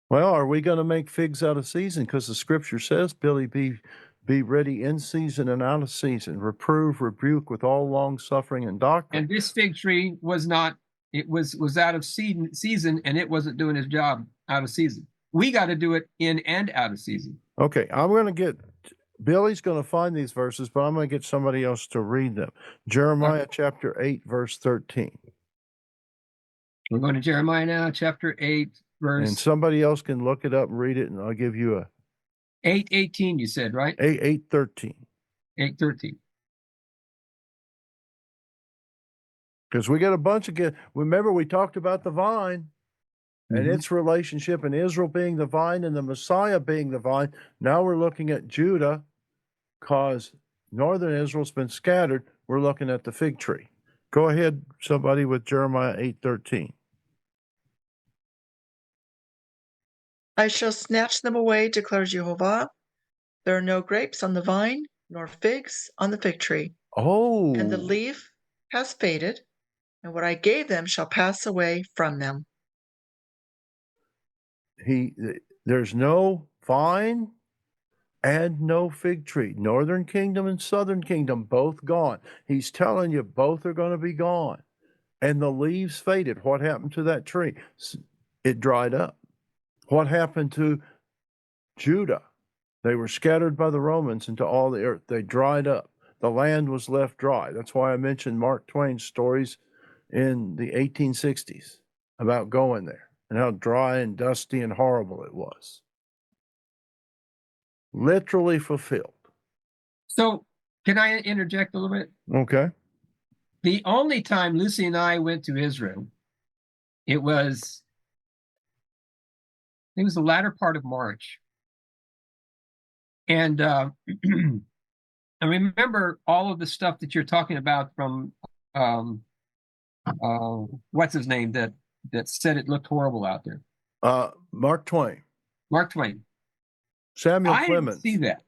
Well, are we going to make figs out of season? Because the scripture says, Billy, be ready in season and out of season. Reprove, rebuke with all long suffering and doctrine. And this fig tree was not, it was out of season, and it wasn't doing its job out of season. We got to do it in and out of season. Okay, I'm going to get, Billy's going to find these verses, but I'm going to get somebody else to read them. Jeremiah chapter 8, verse 13. We're going to Jeremiah now, chapter 8, verse. And somebody else can look it up and read it, and I'll give you a 8:18, you said, right? 8:13. 8:13. Because we got a bunch of remember we talked about the vine and its relationship, and Israel being the vine and the Messiah being the vine. Now we're looking at Judah, because northern Israel's been scattered. We're looking at the fig tree. Go ahead, somebody, with Jeremiah 8:13. I shall snatch them away, declares Jehovah. There are no grapes on the vine, nor figs on the fig tree. Oh. And the leaf has faded, and what I gave them shall pass away from them. There's no vine and no fig tree. Northern kingdom and southern kingdom, both gone. He's telling you both are going to be gone. And the leaves faded. What happened to that tree? It dried up. What happened to Judah? They were scattered by the Romans into all the earth. They dried up. The land was left dry. That's why I mentioned Mark Twain's stories in the 1860s about going there and how dry and dusty and horrible it was. Literally fulfilled. So, can I interject a little bit? Okay. The only time Lucy and I went to Israel, it was the latter part of March. And I remember all of the stuff that you're talking about from what's his name that said it looked horrible out there. Mark Twain. Mark Twain. Samuel Clemens. I didn't see that.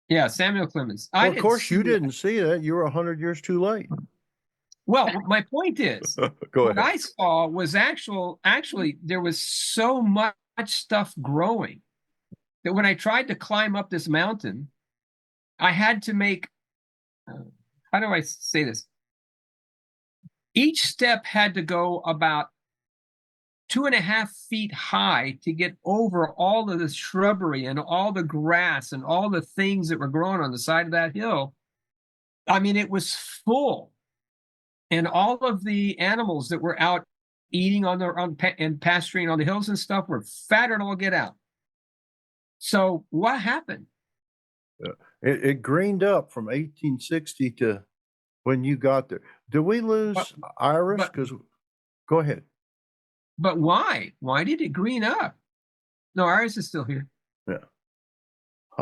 Yeah, Samuel Clemens. Well, of course you didn't see that. You were 100 years too late. Well, my point is, Go what ahead. I saw was actually there was so much stuff growing that when I tried to climb up this mountain, I had to make, how do I say this? Each step had to go about 2.5 feet high to get over all of the shrubbery and all the grass and all the things that were growing on the side of that hill. I mean, it was full. And all of the animals that were out eating and pasturing on the hills and stuff were fatter than all get out. So what happened? It greened up from 1860 to when you got there. Did we lose Iris? Because go ahead. But why? Why did it green up? No, Iris is still here. Yeah.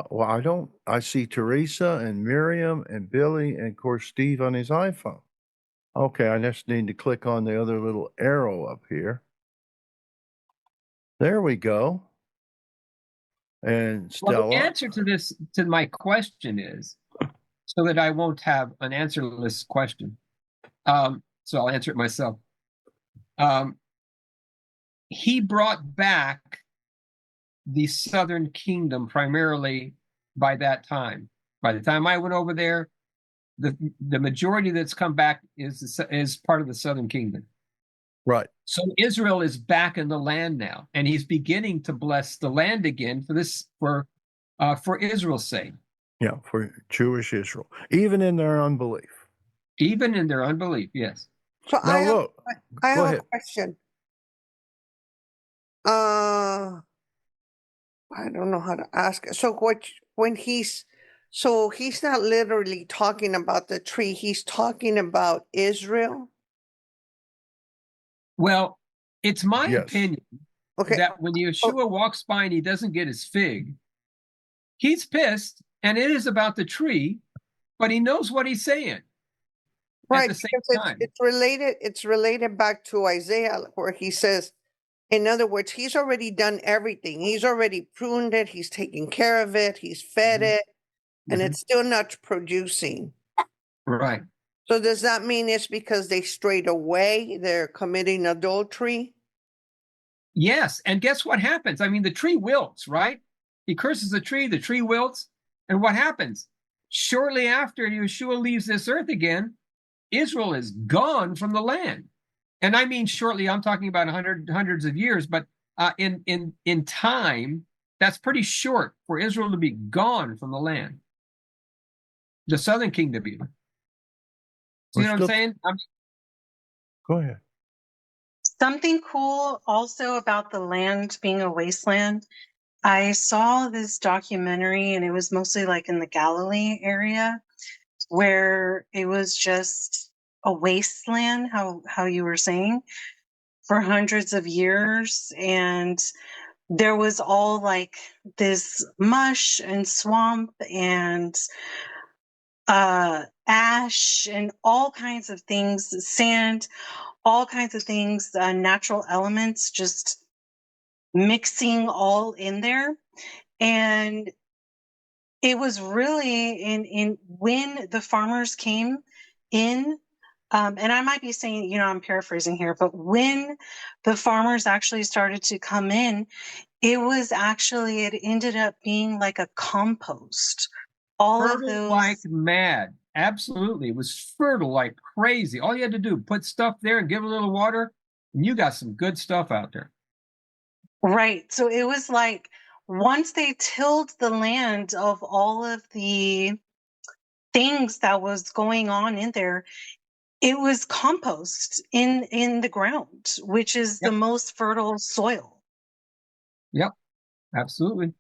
Well, I see Teresa and Miriam and Billy and, of course, Steve on his iPhone. Okay, I just need to click on the other little arrow up here. There we go. And Stella. Well, the answer to my question is, so that I won't have an answerless question. So I'll answer it myself. He brought back the southern kingdom primarily by that time. By the time I went over there, the majority that's come back is part of the southern kingdom. Right. So Israel is back in the land now, and he's beginning to bless the land again for Israel's sake. Yeah, for Jewish Israel, even in their unbelief. Even in their unbelief, yes. So Now I have a question. I don't know how to ask it. So he's not literally talking about the tree, he's talking about Israel? Well, it's my opinion that when Yeshua walks by and he doesn't get his fig, he's pissed, and it is about the tree, but he knows what he's saying. Right, because it's related back to Isaiah, where he says, in other words, he's already done everything. He's already pruned it, he's taken care of it, he's fed it, and it's still not producing. Right. So does that mean it's because they strayed away, they're committing adultery? Yes, and guess what happens? I mean, the tree wilts, right? He curses the tree wilts, and what happens? Shortly after Yeshua leaves this earth again, Israel is gone from the land. And I mean shortly, I'm talking about hundreds of years, but in time, that's pretty short for Israel to be gone from the land. The southern kingdom even. See what I'm saying? Go ahead. Something cool also about the land being a wasteland. I saw this documentary, and it was mostly like in the Galilee area, where it was just a wasteland, how you were saying, for hundreds of years. And there was all like this mush and swamp and ash and all kinds of things, sand, all kinds of things, natural elements just mixing all in there. And it was really in when the farmers came in, and I might be saying, I'm paraphrasing here, but when the farmers actually started to come in, it ended up being like a compost. All fertile of those, like mad. Absolutely. It was fertile like crazy. All you had to do, put stuff there and give it a little water, and you got some good stuff out there. Right. So it was like once they tilled the land of all of the things that was going on in there, it was compost in the ground, which is the most fertile soil. Yep, absolutely.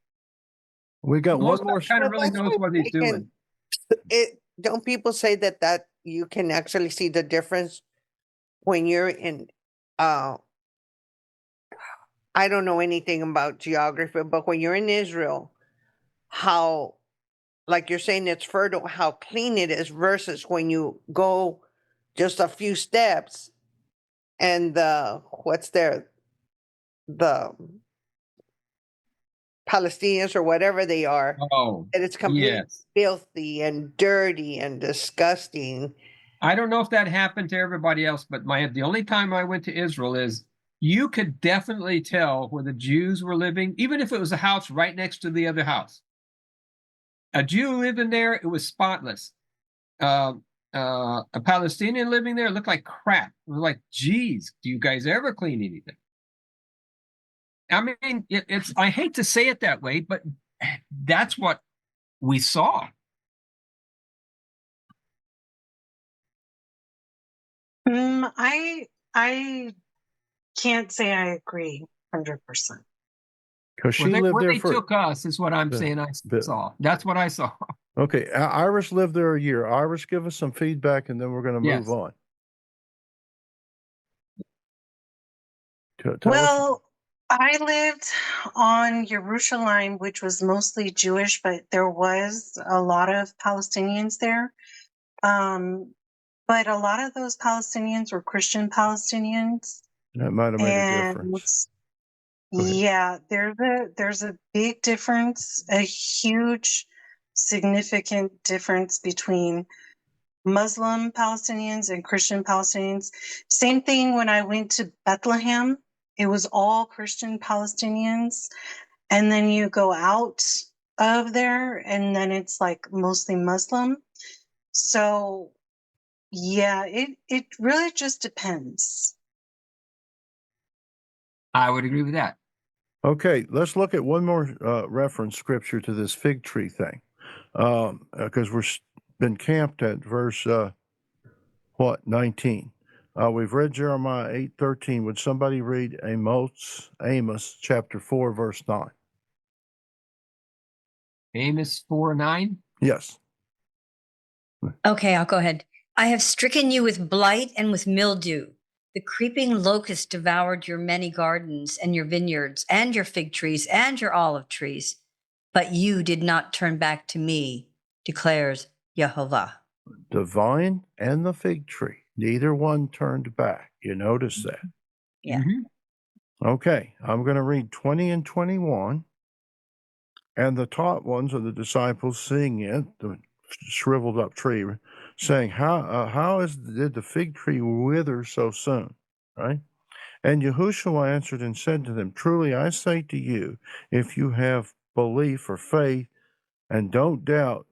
We got one more. Kind of really knows what he's doing. Don't people say that you can actually see the difference when you're in, I don't know anything about geography, but when you're in Israel, how, like you're saying, it's fertile, how clean it is versus when you go just a few steps and the Palestinians or whatever they are, and it's completely filthy and dirty and disgusting. I don't know if that happened to everybody else, but the only time I went to Israel is you could definitely tell where the Jews were living, even if it was a house right next to the other house. A Jew living there, it was spotless. A Palestinian living there looked like crap. It was like, geez, do you guys ever clean anything? I mean, I hate to say it that way, but that's what we saw. I can't say I agree 100%. Because she lived there they took us is what I'm saying. I saw. That's what I saw. Okay, Iris lived there a year. Iris, give us some feedback, and then we're going to move on. Well, I lived on Jerusalem, which was mostly Jewish, but there was a lot of Palestinians there. But a lot of those Palestinians were Christian Palestinians. That might have made a difference. Yeah, there's a big difference, a huge, significant difference between Muslim Palestinians and Christian Palestinians. Same thing when I went to Bethlehem. It was all Christian Palestinians. And then you go out of there and then it's like mostly Muslim. So yeah, it really just depends. I would agree with that. Okay, let's look at one more reference scripture to this fig tree thing, because we've been camped at verse 19. We've read Jeremiah 8:13. Would somebody read Amos chapter 4 verse 9? Amos 4:9. Yes. Okay, I'll go ahead. I have stricken you with blight and with mildew. The creeping locust devoured your many gardens and your vineyards and your fig trees and your olive trees. But you did not turn back to me, declares Yehovah. The vine and the fig tree, neither one turned back. You notice that? Yeah. Mm-hmm. Okay, I'm going to read 20 and 21. And the taught ones of the disciples, seeing it, the shriveled up tree, saying, how did the fig tree wither so soon? Right? And Yahushua answered and said to them, truly I say to you, if you have belief or faith and don't doubt,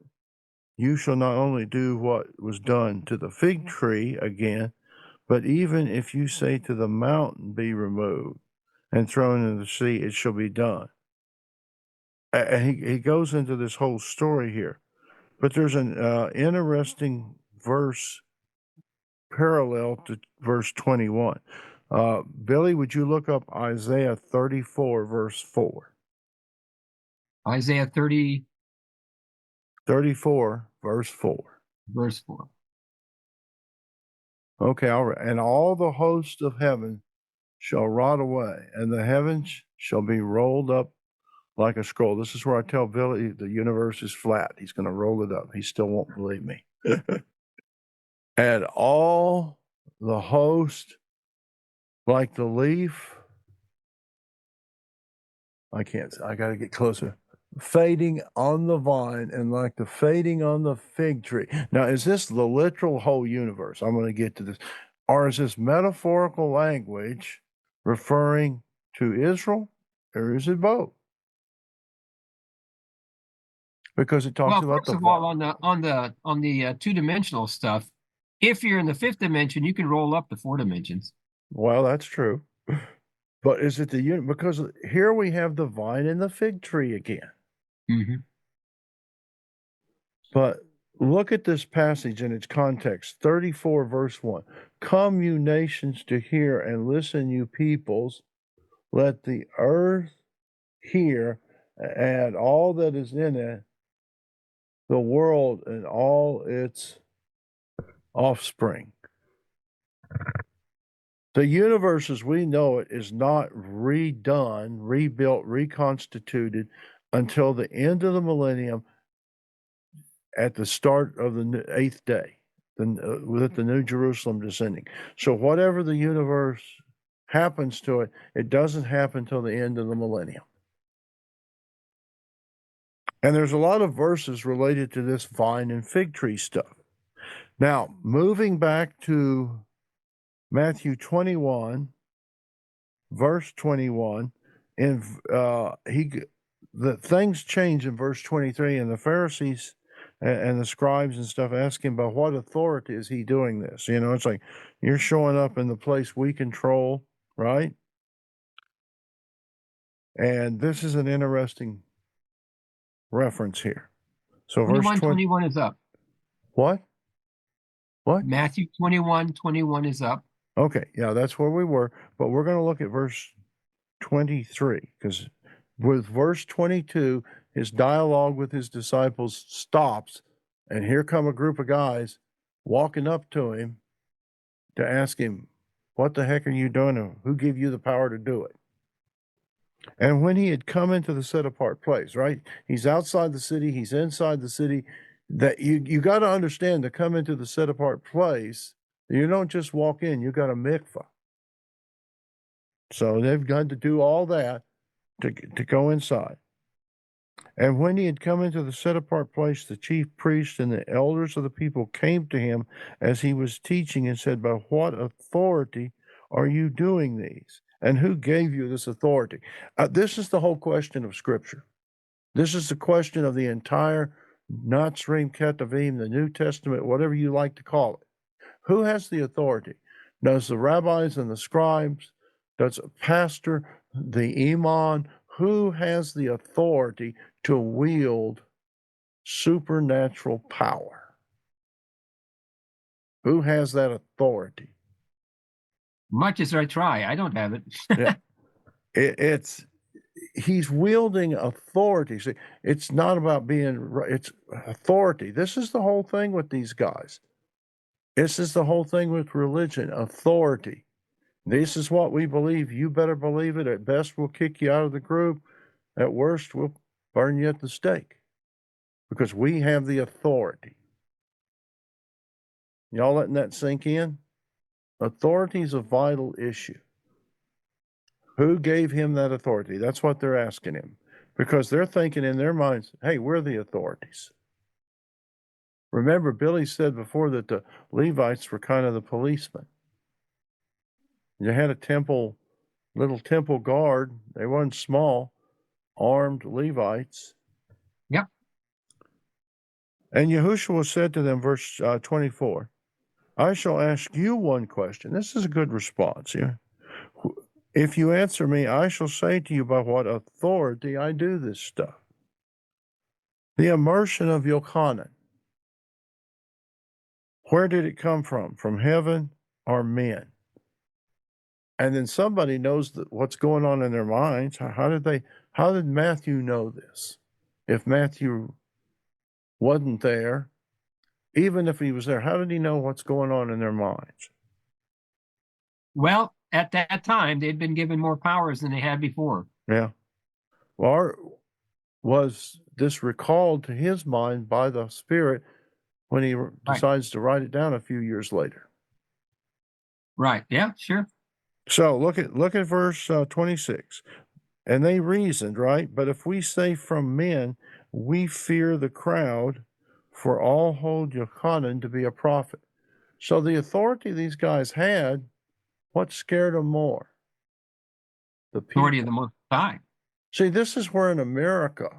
you shall not only do what was done to the fig tree again, but even if you say to the mountain, be removed and thrown into the sea, it shall be done. And he goes into this whole story here. But there's an interesting verse parallel to verse 21. Billy, would you look up Isaiah 34, verse 4? Isaiah 34, verse 4. Verse 4. Okay, all right. And all the host of heaven shall rot away, and the heavens shall be rolled up like a scroll. This is where I tell Billy the universe is flat. He's going to roll it up. He still won't believe me. And all the host like the leaf. I got to get closer. Fading on the vine and like the fading on the fig tree. Now, is this the literal whole universe? I'm going to get to this. Or is this metaphorical language referring to Israel, or is it both? Because it talks about first of all, on the two-dimensional stuff, if you're in the fifth dimension, you can roll up to 4 dimensions. Well, that's true. But is it the because here we have the vine and the fig tree again. Mm-hmm. But look at this passage in its context. 34 verse 1. Come, you nations, to hear, and listen, you peoples. Let the earth hear, and all that is in it, the world and all its offspring. The universe as we know it is not redone, rebuilt, reconstituted until the end of the millennium at the start of the 8th day, with the New Jerusalem descending. So whatever the universe happens to it, it doesn't happen till the end of the millennium. And there's a lot of verses related to this vine and fig tree stuff. Now, moving back to Matthew 21, verse 21, and the things change in verse 23, and the Pharisees and the scribes and stuff ask him, by what authority is he doing this? You know, it's like, you're showing up in the place we control, right? And this is an interesting reference here. So 21 is up. What? Matthew 21 is up. Okay, yeah, that's where we were. But we're going to look at verse 23, because with verse 22, his dialogue with his disciples stops, and here come a group of guys walking up to him to ask him, what the heck are you doing? And who gave you the power to do it? And when he had come into the set apart place, right? He's outside the city, he's inside the city. That you got to understand, to come into the set apart place, you don't just walk in, you got a mikvah. So they've got to do all that to go inside. And when he had come into the set apart place, the chief priests and the elders of the people came to him as he was teaching and said, by what authority are you doing these? And who gave you this authority? This is the whole question of Scripture. This is the question of the entire Nazrim Ketuvim, the New Testament, whatever you like to call it. Who has the authority? Does the rabbis and the scribes? Does a pastor, the imam? Who has the authority to wield supernatural power? Who has that authority? Much as I try, I don't have it. Yeah. He's wielding authority. See, it's not about it's authority. This is the whole thing with these guys. This is the whole thing with religion, authority. This is what we believe. You better believe it. At best, we'll kick you out of the group. At worst, we'll burn you at the stake, because we have the authority. Y'all letting that sink in? Authority is a vital issue. Who gave him that authority? That's what they're asking him, because they're thinking in their minds, hey, we're the authorities. Remember, Billy said before that the Levites were kind of the policemen. You had a temple little temple guard. They weren't small, armed Levites. Yep. And Yahushua said to them, verse 24, I shall ask you one question. This is a good response here. If you answer me, I shall say to you by what authority I do this stuff. The immersion of Yochanan. Where did it come from? From heaven or men? And then somebody knows what's going on in their minds. How did Matthew know this? If Matthew wasn't there, even if he was there, how did he know what's going on in their minds? Well, at that time, they'd been given more powers than they had before. Yeah. Or was this recalled to his mind by the Spirit when he decides to write it down a few years later? Right. Yeah, sure. So look at verse 26. And they reasoned, right? But if we say from men, we fear the crowd, for all hold Yochanan to be a prophet. So the authority these guys had, what scared them more? The people. Authority of the Most High. See, this is where in America,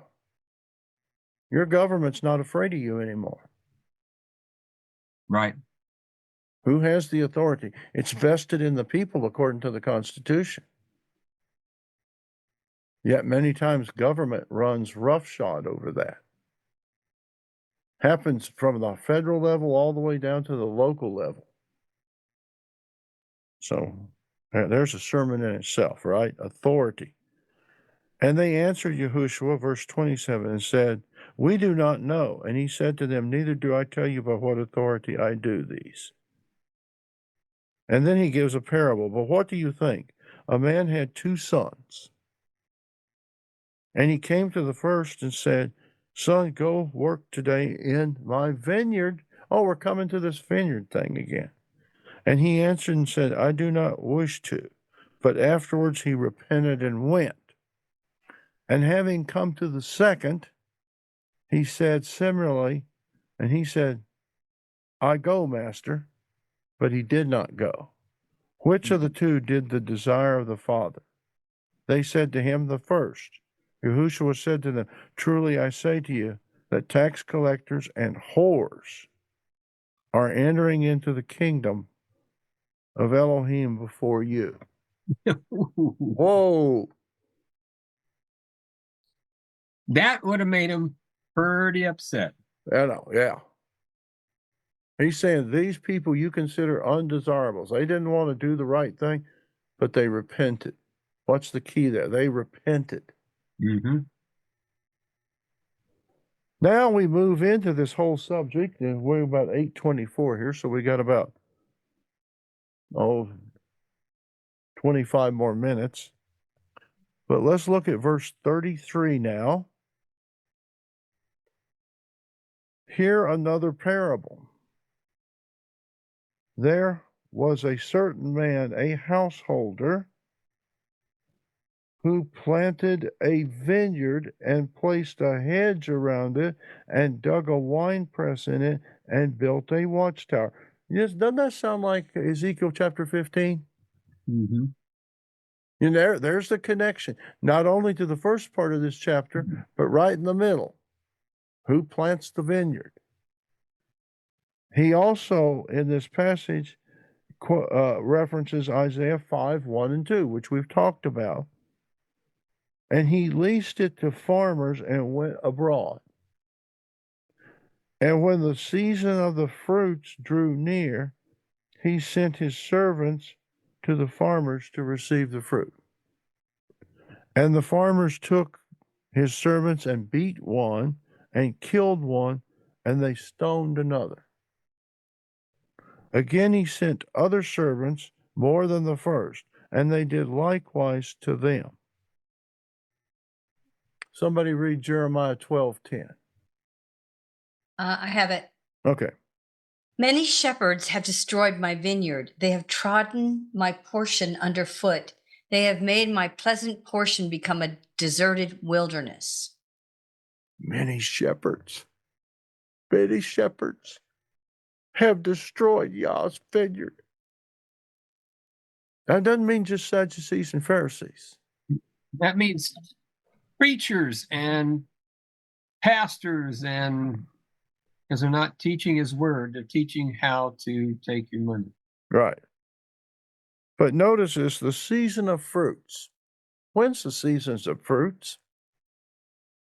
your government's not afraid of you anymore. Right. Who has the authority? It's vested in the people according to the Constitution. Yet many times government runs roughshod over that. Happens from the federal level all the way down to the local level. So there's a sermon in itself, right? Authority. And they answered Yahushua, verse 27, and said, we do not know. And he said to them, neither do I tell you by what authority I do these. And then he gives a parable. But what do you think? A man had 2 sons. And he came to the first and said, son, go work today in my vineyard. Oh, we're coming to this vineyard thing again. And he answered and said, I do not wish to. But afterwards he repented and went. And having come to the second, he said similarly, and he said, I go, master. But he did not go. Which of the 2 did the desire of the Father? They said to him, the first. Yahushua said to them, truly I say to you, that tax collectors and whores are entering into the kingdom of Elohim before you. Whoa. That would have made him pretty upset. Yeah. He's saying these people you consider undesirables. They didn't want to do the right thing, but they repented. What's the key there? They repented. Mm-hmm. Now we move into this whole subject, and we're about 8:24 here, so we got about 25 more minutes. But let's look at verse 33 now. Here another parable. There was a certain man, a householder, who planted a vineyard and placed a hedge around it and dug a winepress in it and built a watchtower. Yes, doesn't that sound like Ezekiel chapter 15? Mm-hmm. And there's the connection, not only to the first part of this chapter, but right in the middle. Who plants the vineyard? He also, in this passage, references Isaiah 5, 1 and 2, which we've talked about. And he leased it to farmers and went abroad. And when the season of the fruits drew near, he sent his servants to the farmers to receive the fruit. And the farmers took his servants and beat one and killed one, and they stoned another. Again he sent other servants more than the first, and they did likewise to them. Somebody read Jeremiah 12:10. I have it. Okay. Many shepherds have destroyed my vineyard. They have trodden my portion underfoot. They have made my pleasant portion become a deserted wilderness. Many shepherds have destroyed Yah's vineyard. That doesn't mean just Sadducees and Pharisees. That means preachers and pastors, and because they're not teaching his word, they're teaching how to take your money. Right. But notice this, the season of fruits. When's the seasons of fruits?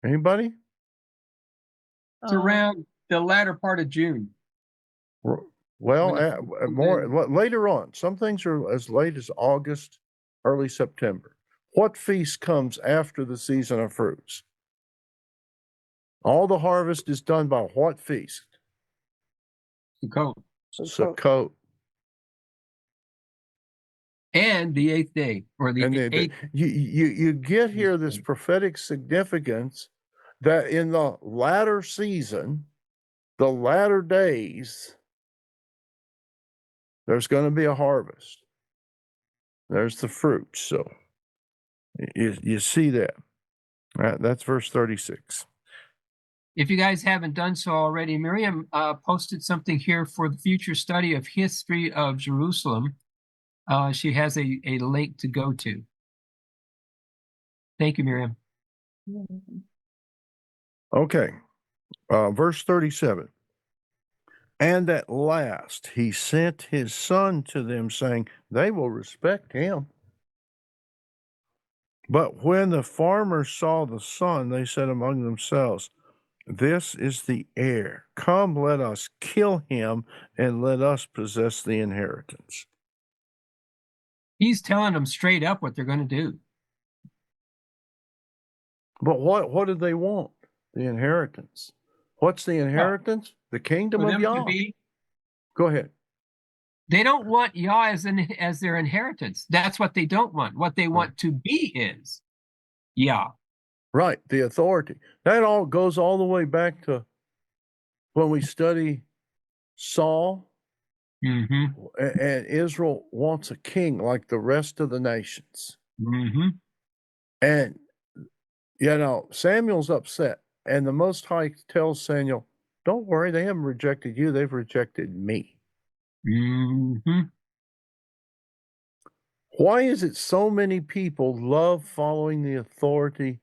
Anybody? It's around the latter part of June. Well, later on. Some things are as late as August, early September. What feast comes after the season of fruits? All the harvest is done by what feast? Sukkot. Sukkot. And the 8th day, or the 8th. You get here this prophetic significance that in the latter season, the latter days, there's going to be a harvest. There's the fruit. So you see that. Right, that's verse 36. If you guys haven't done so already, Miriam posted something here for the future study of history of Jerusalem. She has a link to go to. Thank you, Miriam. Okay. Verse 37. And at last he sent his son to them, saying, they will respect him. But when the farmers saw the son, they said among themselves, this is the heir. Come, let us kill him, and let us possess the inheritance. He's telling them straight up what they're going to do. But what did they want? The inheritance. What's the inheritance? The kingdom of Yah. Go ahead. They don't want Yah as their inheritance. That's what they don't want. What they want to be is Yah. Right, the authority. That all goes all the way back to when we study Saul. And Israel wants a king like the rest of the nations. And, Samuel's upset. And the Most High tells Samuel, don't worry, they haven't rejected you, they've rejected me. Why is it so many people love following the authority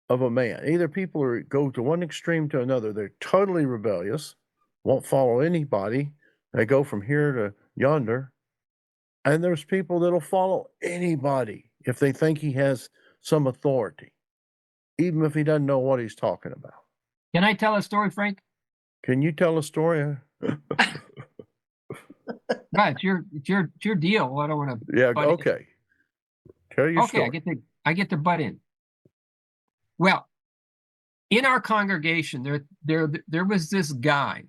of a man? Either people go to one extreme to another. They're totally rebellious, won't follow anybody. They go from here to yonder. And there's people that'll follow anybody if they think he has some authority, even if he doesn't know what he's talking about. Can I tell a story, Frank? Can you tell a story? Right, it's your deal. I don't want to. Yeah. Okay. Tell your story. Okay, I get to butt in. Well, in our congregation, there was this guy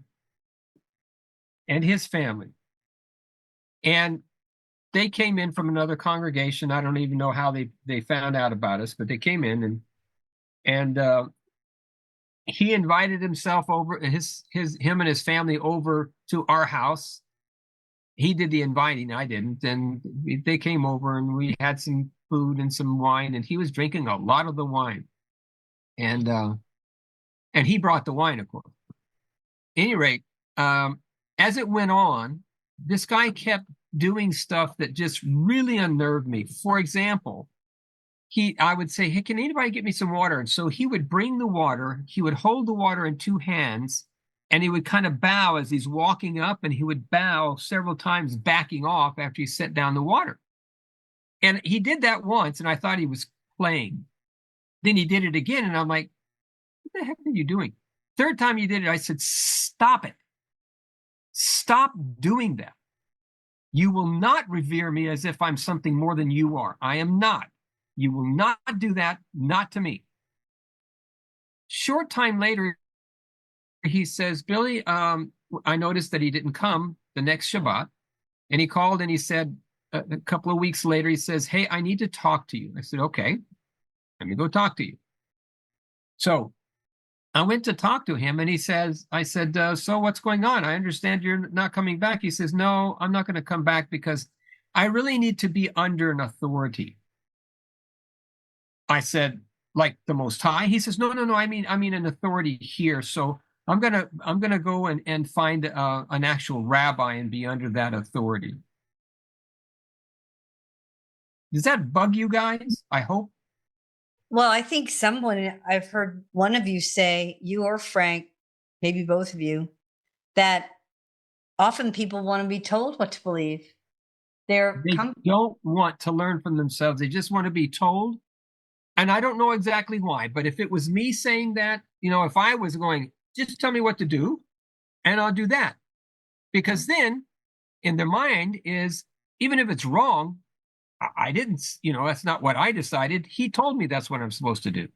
and his family, and they came in from another congregation. I don't even know how they found out about us, but they came in and he invited himself over, him and his family over to our house. He did the inviting, I didn't, and they came over and we had some food and some wine, and he was drinking a lot of the wine, and he brought the wine, of course. At any rate, as it went on, this guy kept doing stuff that just really unnerved me. For example, I would say, hey, can anybody get me some water? And so he would bring the water, he would hold the water in two hands, and he would kind of bow as he's walking up, and he would bow several times, backing off after he set down the water. And he did that once, and I thought he was playing. Then he did it again, and I'm like, what the heck are you doing? Third time he did it, I said, stop it. Stop doing that. You will not revere me as if I'm something more than you are. I am not. You will not do that, not to me. Short time later, he says, Billy, I noticed that he didn't come the next Shabbat. And he called and he said, a couple of weeks later, he says, hey, I need to talk to you. I said, okay, let me go talk to you. So I went to talk to him, and I said, so what's going on? I understand you're not coming back. He says, no, I'm not going to come back because I really need to be under an authority. I said, like the Most High? He says, no, I mean an authority here. So I'm gonna go and find an actual rabbi and be under that authority. Does that bug you guys? I hope. Well, I think I've heard one of you say, you or Frank, maybe both of you, that often people want to be told what to believe. They don't want to learn from themselves. They just want to be told. And I don't know exactly why, but if it was me saying that, if I was going, just tell me what to do and I'll do that. Because then in their mind is, even if it's wrong, I didn't, that's not what I decided. He told me that's what I'm supposed to do.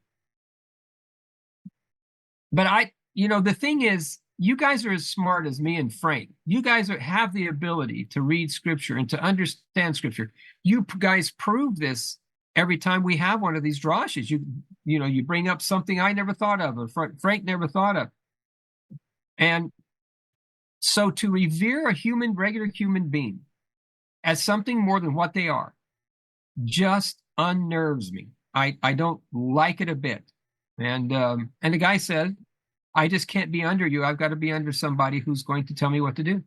But the thing is, you guys are as smart as me and Frank. You guys have the ability to read scripture and to understand scripture. You guys prove this every time we have one of these drashes. You bring up something I never thought of, or Frank never thought of. And so to revere a regular human being as something more than what they are just unnerves me. I don't like it a bit. And the guy said, I just can't be under you. I've got to be under somebody who's going to tell me what to do.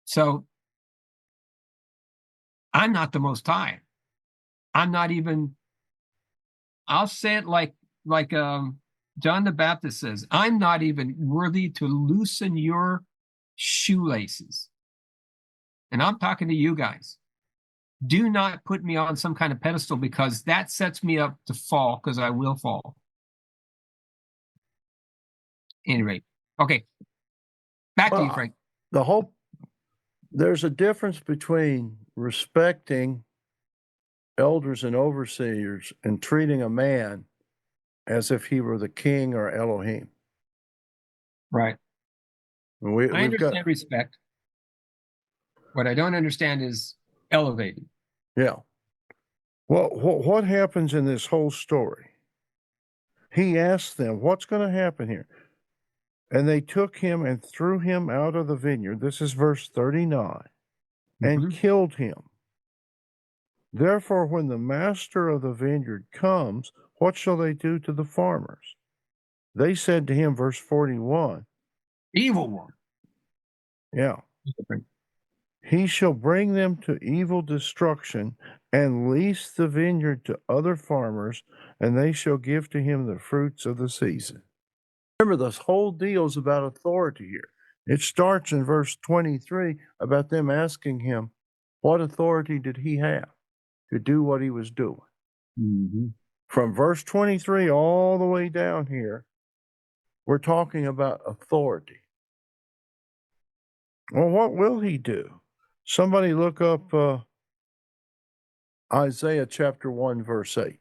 So I'm not the Most High. I'm not even, I'll say it like John the Baptist says, I'm not even worthy to loosen your shoelaces. And I'm talking to you guys. Do not put me on some kind of pedestal, because that sets me up to fall, because I will fall. Anyway, okay. Back to you, Frank. There's a difference between respecting elders and overseers and treating a man as if he were the king or Elohim. Right. I understand respect. What I don't understand is elevating. Yeah. Well, what happens in this whole story? He asked them, what's going to happen here? And they took him and threw him out of the vineyard. This is verse 39. And killed him. Therefore, when the master of the vineyard comes, what shall they do to the farmers? They said to him, verse 41, evil one. Yeah. He shall bring them to evil destruction and lease the vineyard to other farmers, and they shall give to him the fruits of the season. Remember, this whole deal is about authority here. It starts in verse 23 about them asking him, what authority did he have to do what he was doing? From verse 23 all the way down here, we're talking about authority. Well, what will he do? Somebody look up Isaiah chapter 1, verse 8.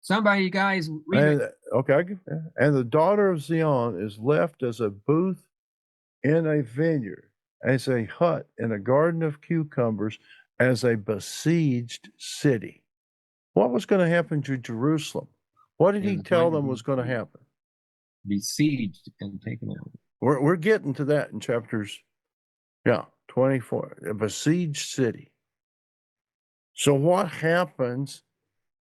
Somebody, guys, read it. Okay. And the daughter of Zion is left as a booth in a vineyard, as a hut in a garden of cucumbers, as a besieged city. What was going to happen to Jerusalem? What did he tell them was going to happen? Besieged and taken out. We're getting to that in chapters, 24, a besieged city. So what happens?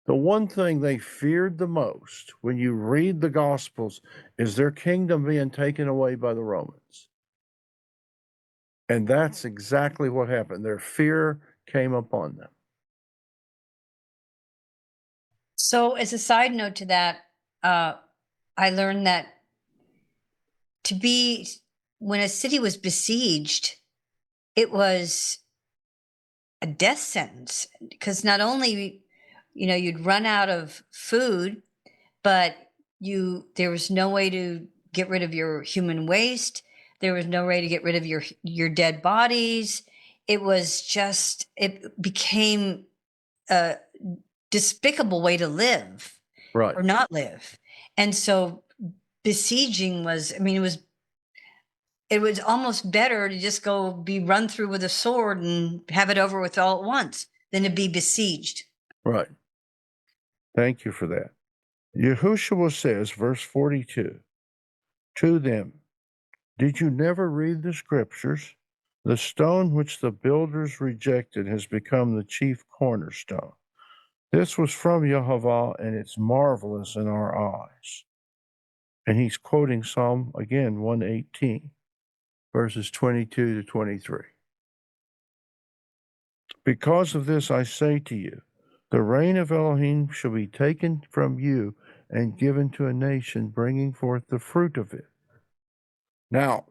The one thing they feared the most when you read the Gospels is their kingdom being taken away by the Romans. And that's exactly what happened. Their fear came upon them. So, as a side note to that, I learned that when a city was besieged, it was a death sentence, because not only, you'd run out of food, but there was no way to get rid of your human waste. There was no way to get rid of your dead bodies. It became a despicable way to live, right, or not live. And so besieging it was almost better to just go be run through with a sword and have it over with all at once than to be besieged. Right. Thank you for that. Yahushua says, verse 42, to them, did you never read the scriptures? The stone which the builders rejected has become the chief cornerstone. This was from Yehovah, and it's marvelous in our eyes. And he's quoting Psalm, again, 118, verses 22 to 23. Because of this I say to you, the reign of Elohim shall be taken from you and given to a nation, bringing forth the fruit of it. Now,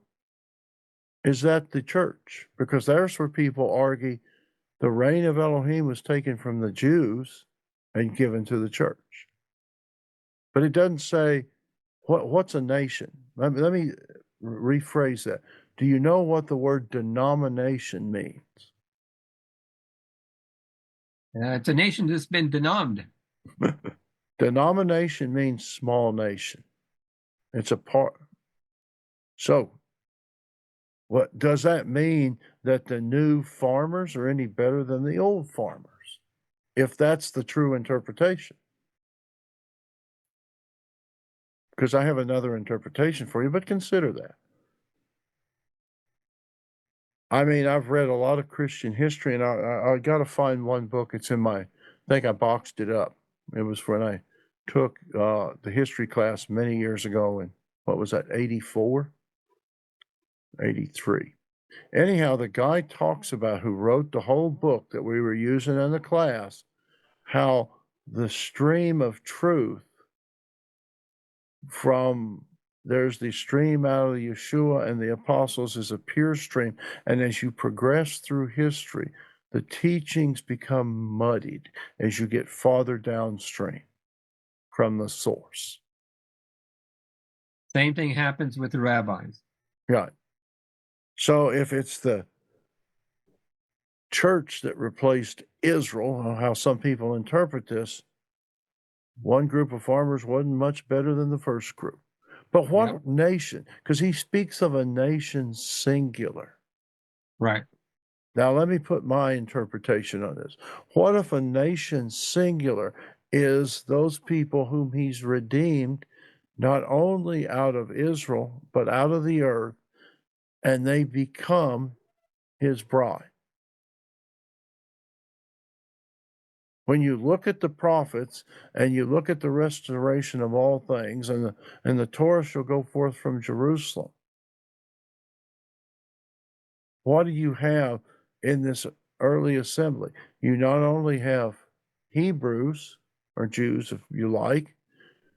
is that the church? Because there's where people argue the reign of Elohim was taken from the Jews and given to the church. But it doesn't say what's a nation. Let me rephrase that. Do you know what the word denomination means? It's a nation that's been denominated. Denomination means small nation. It's a part. So, what does that mean, that the new farmers are any better than the old farmers? If that's the true interpretation. Because I have another interpretation for you, but consider that. I mean, I've read a lot of Christian history, and I got to find one book. It's in my, I think I boxed it up. It was when I took the history class many years ago, and what was that, 84? 83. Anyhow, the guy talks about, who wrote the whole book that we were using in the class, how the stream of truth from, there's the stream out of Yeshua and the apostles is a pure stream. And as you progress through history, the teachings become muddied as you get farther downstream from the source. Same thing happens with the rabbis. Right. So if it's the church that replaced Israel, how some people interpret this, one group of farmers wasn't much better than the first group. But what nation? Because he speaks of a nation singular. Right. Now, let me put my interpretation on this. What if a nation singular is those people whom he's redeemed, not only out of Israel, but out of the earth, and they become his bride? When you look at the prophets and you look at the restoration of all things, and the Torah shall go forth from Jerusalem, what do you have in this early assembly? You not only have Hebrews, or Jews if you like,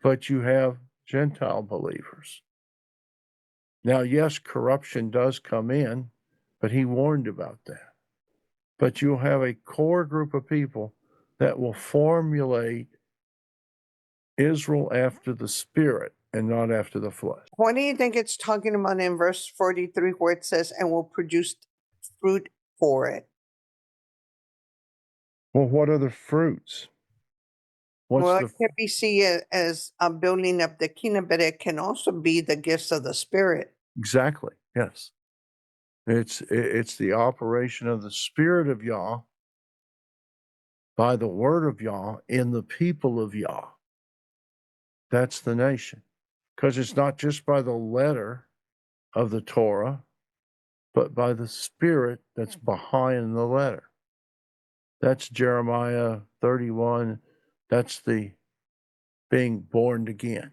but you have Gentile believers. Now, yes, corruption does come in, but he warned about that. But you'll have a core group of people that will formulate Israel after the spirit and not after the flesh. What do you think it's talking about in verse 43 where it says, and will produce fruit for it? Well, what are the fruits? It can be seen as building up the kingdom, but it can also be the gifts of the Spirit. Exactly, yes. It's the operation of the Spirit of Yah by the word of Yah in the people of Yah. That's the nation. Because it's not just by the letter of the Torah, but by the Spirit that's behind the letter. That's Jeremiah 31. That's the being born again.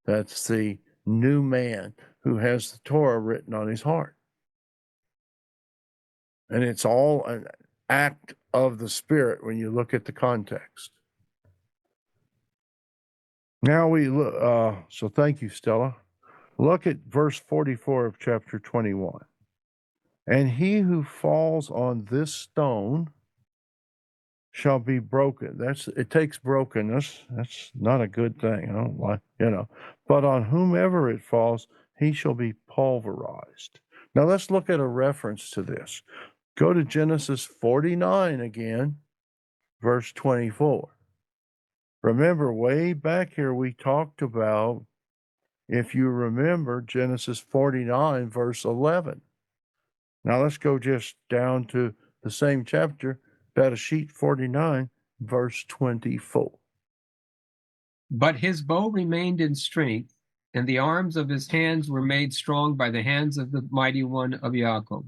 That's the new man who has the Torah written on his heart. And it's all an act of the Spirit when you look at the context. Now we look, so thank you, Stella. Look at verse 44 of chapter 21. And he who falls on this stone shall be broken. It takes brokenness. That's not a good thing. I don't like, but on whomever it falls, he shall be pulverized. Now let's look at a reference to this. Go to Genesis 49 again, verse 24. Remember, way back here, we talked about, if you remember, Genesis 49, verse 11. Now let's go just down to the same chapter, Bereshit 49, verse 24. But his bow remained in strength, and the arms of his hands were made strong by the hands of the mighty one of Yaakov.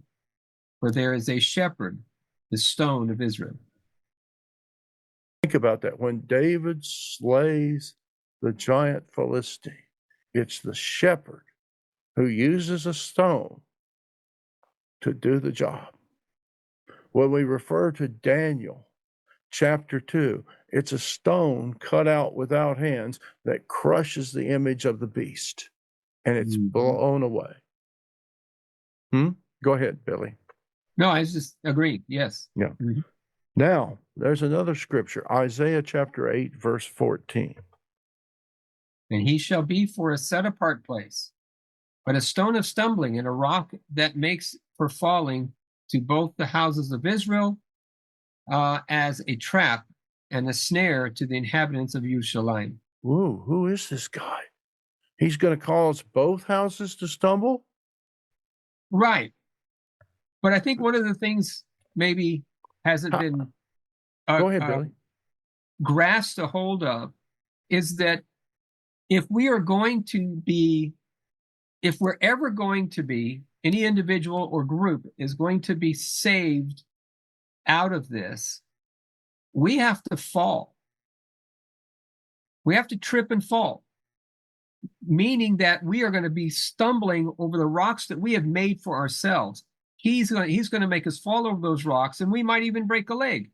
For there is a shepherd, the stone of Israel. Think about that. When David slays the giant Philistine, it's the shepherd who uses a stone to do the job. When we refer to Daniel chapter 2, it's a stone cut out without hands that crushes the image of the beast, and it's blown away. Go ahead, Billy. No, I was just agreeing. Yes. Yeah. Now, there's another scripture, Isaiah chapter 8, verse 14. And he shall be for a set apart place, but a stone of stumbling and a rock that makes for falling to both the houses of Israel, as a trap and a snare to the inhabitants of Yerushalayim. Ooh, who is this guy? He's going to cause both houses to stumble? Right. But I think one of the things maybe hasn't been Go ahead, Billy. grasped a hold of is that if we're ever going to be, any individual or group is going to be saved out of this, we have to fall. We have to trip and fall, meaning that we are going to be stumbling over the rocks that we have made for ourselves. He's going to make us fall over those rocks, and we might even break a leg.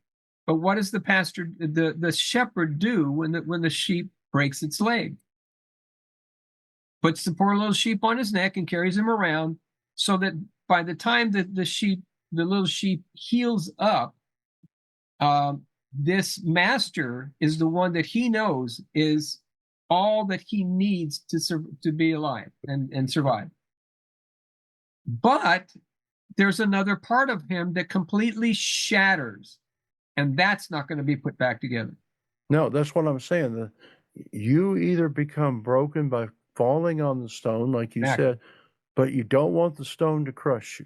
But what does the shepherd do when the sheep breaks its leg? Puts the poor little sheep on his neck and carries him around, so that by the time that the little sheep heals up, this master is the one that he knows is all that he needs to be alive and survive. But there's another part of him that completely shatters, and that's not going to be put back together. No, that's what I'm saying. You either become broken by falling on the stone, like you said, but you don't want the stone to crush you.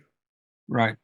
Right.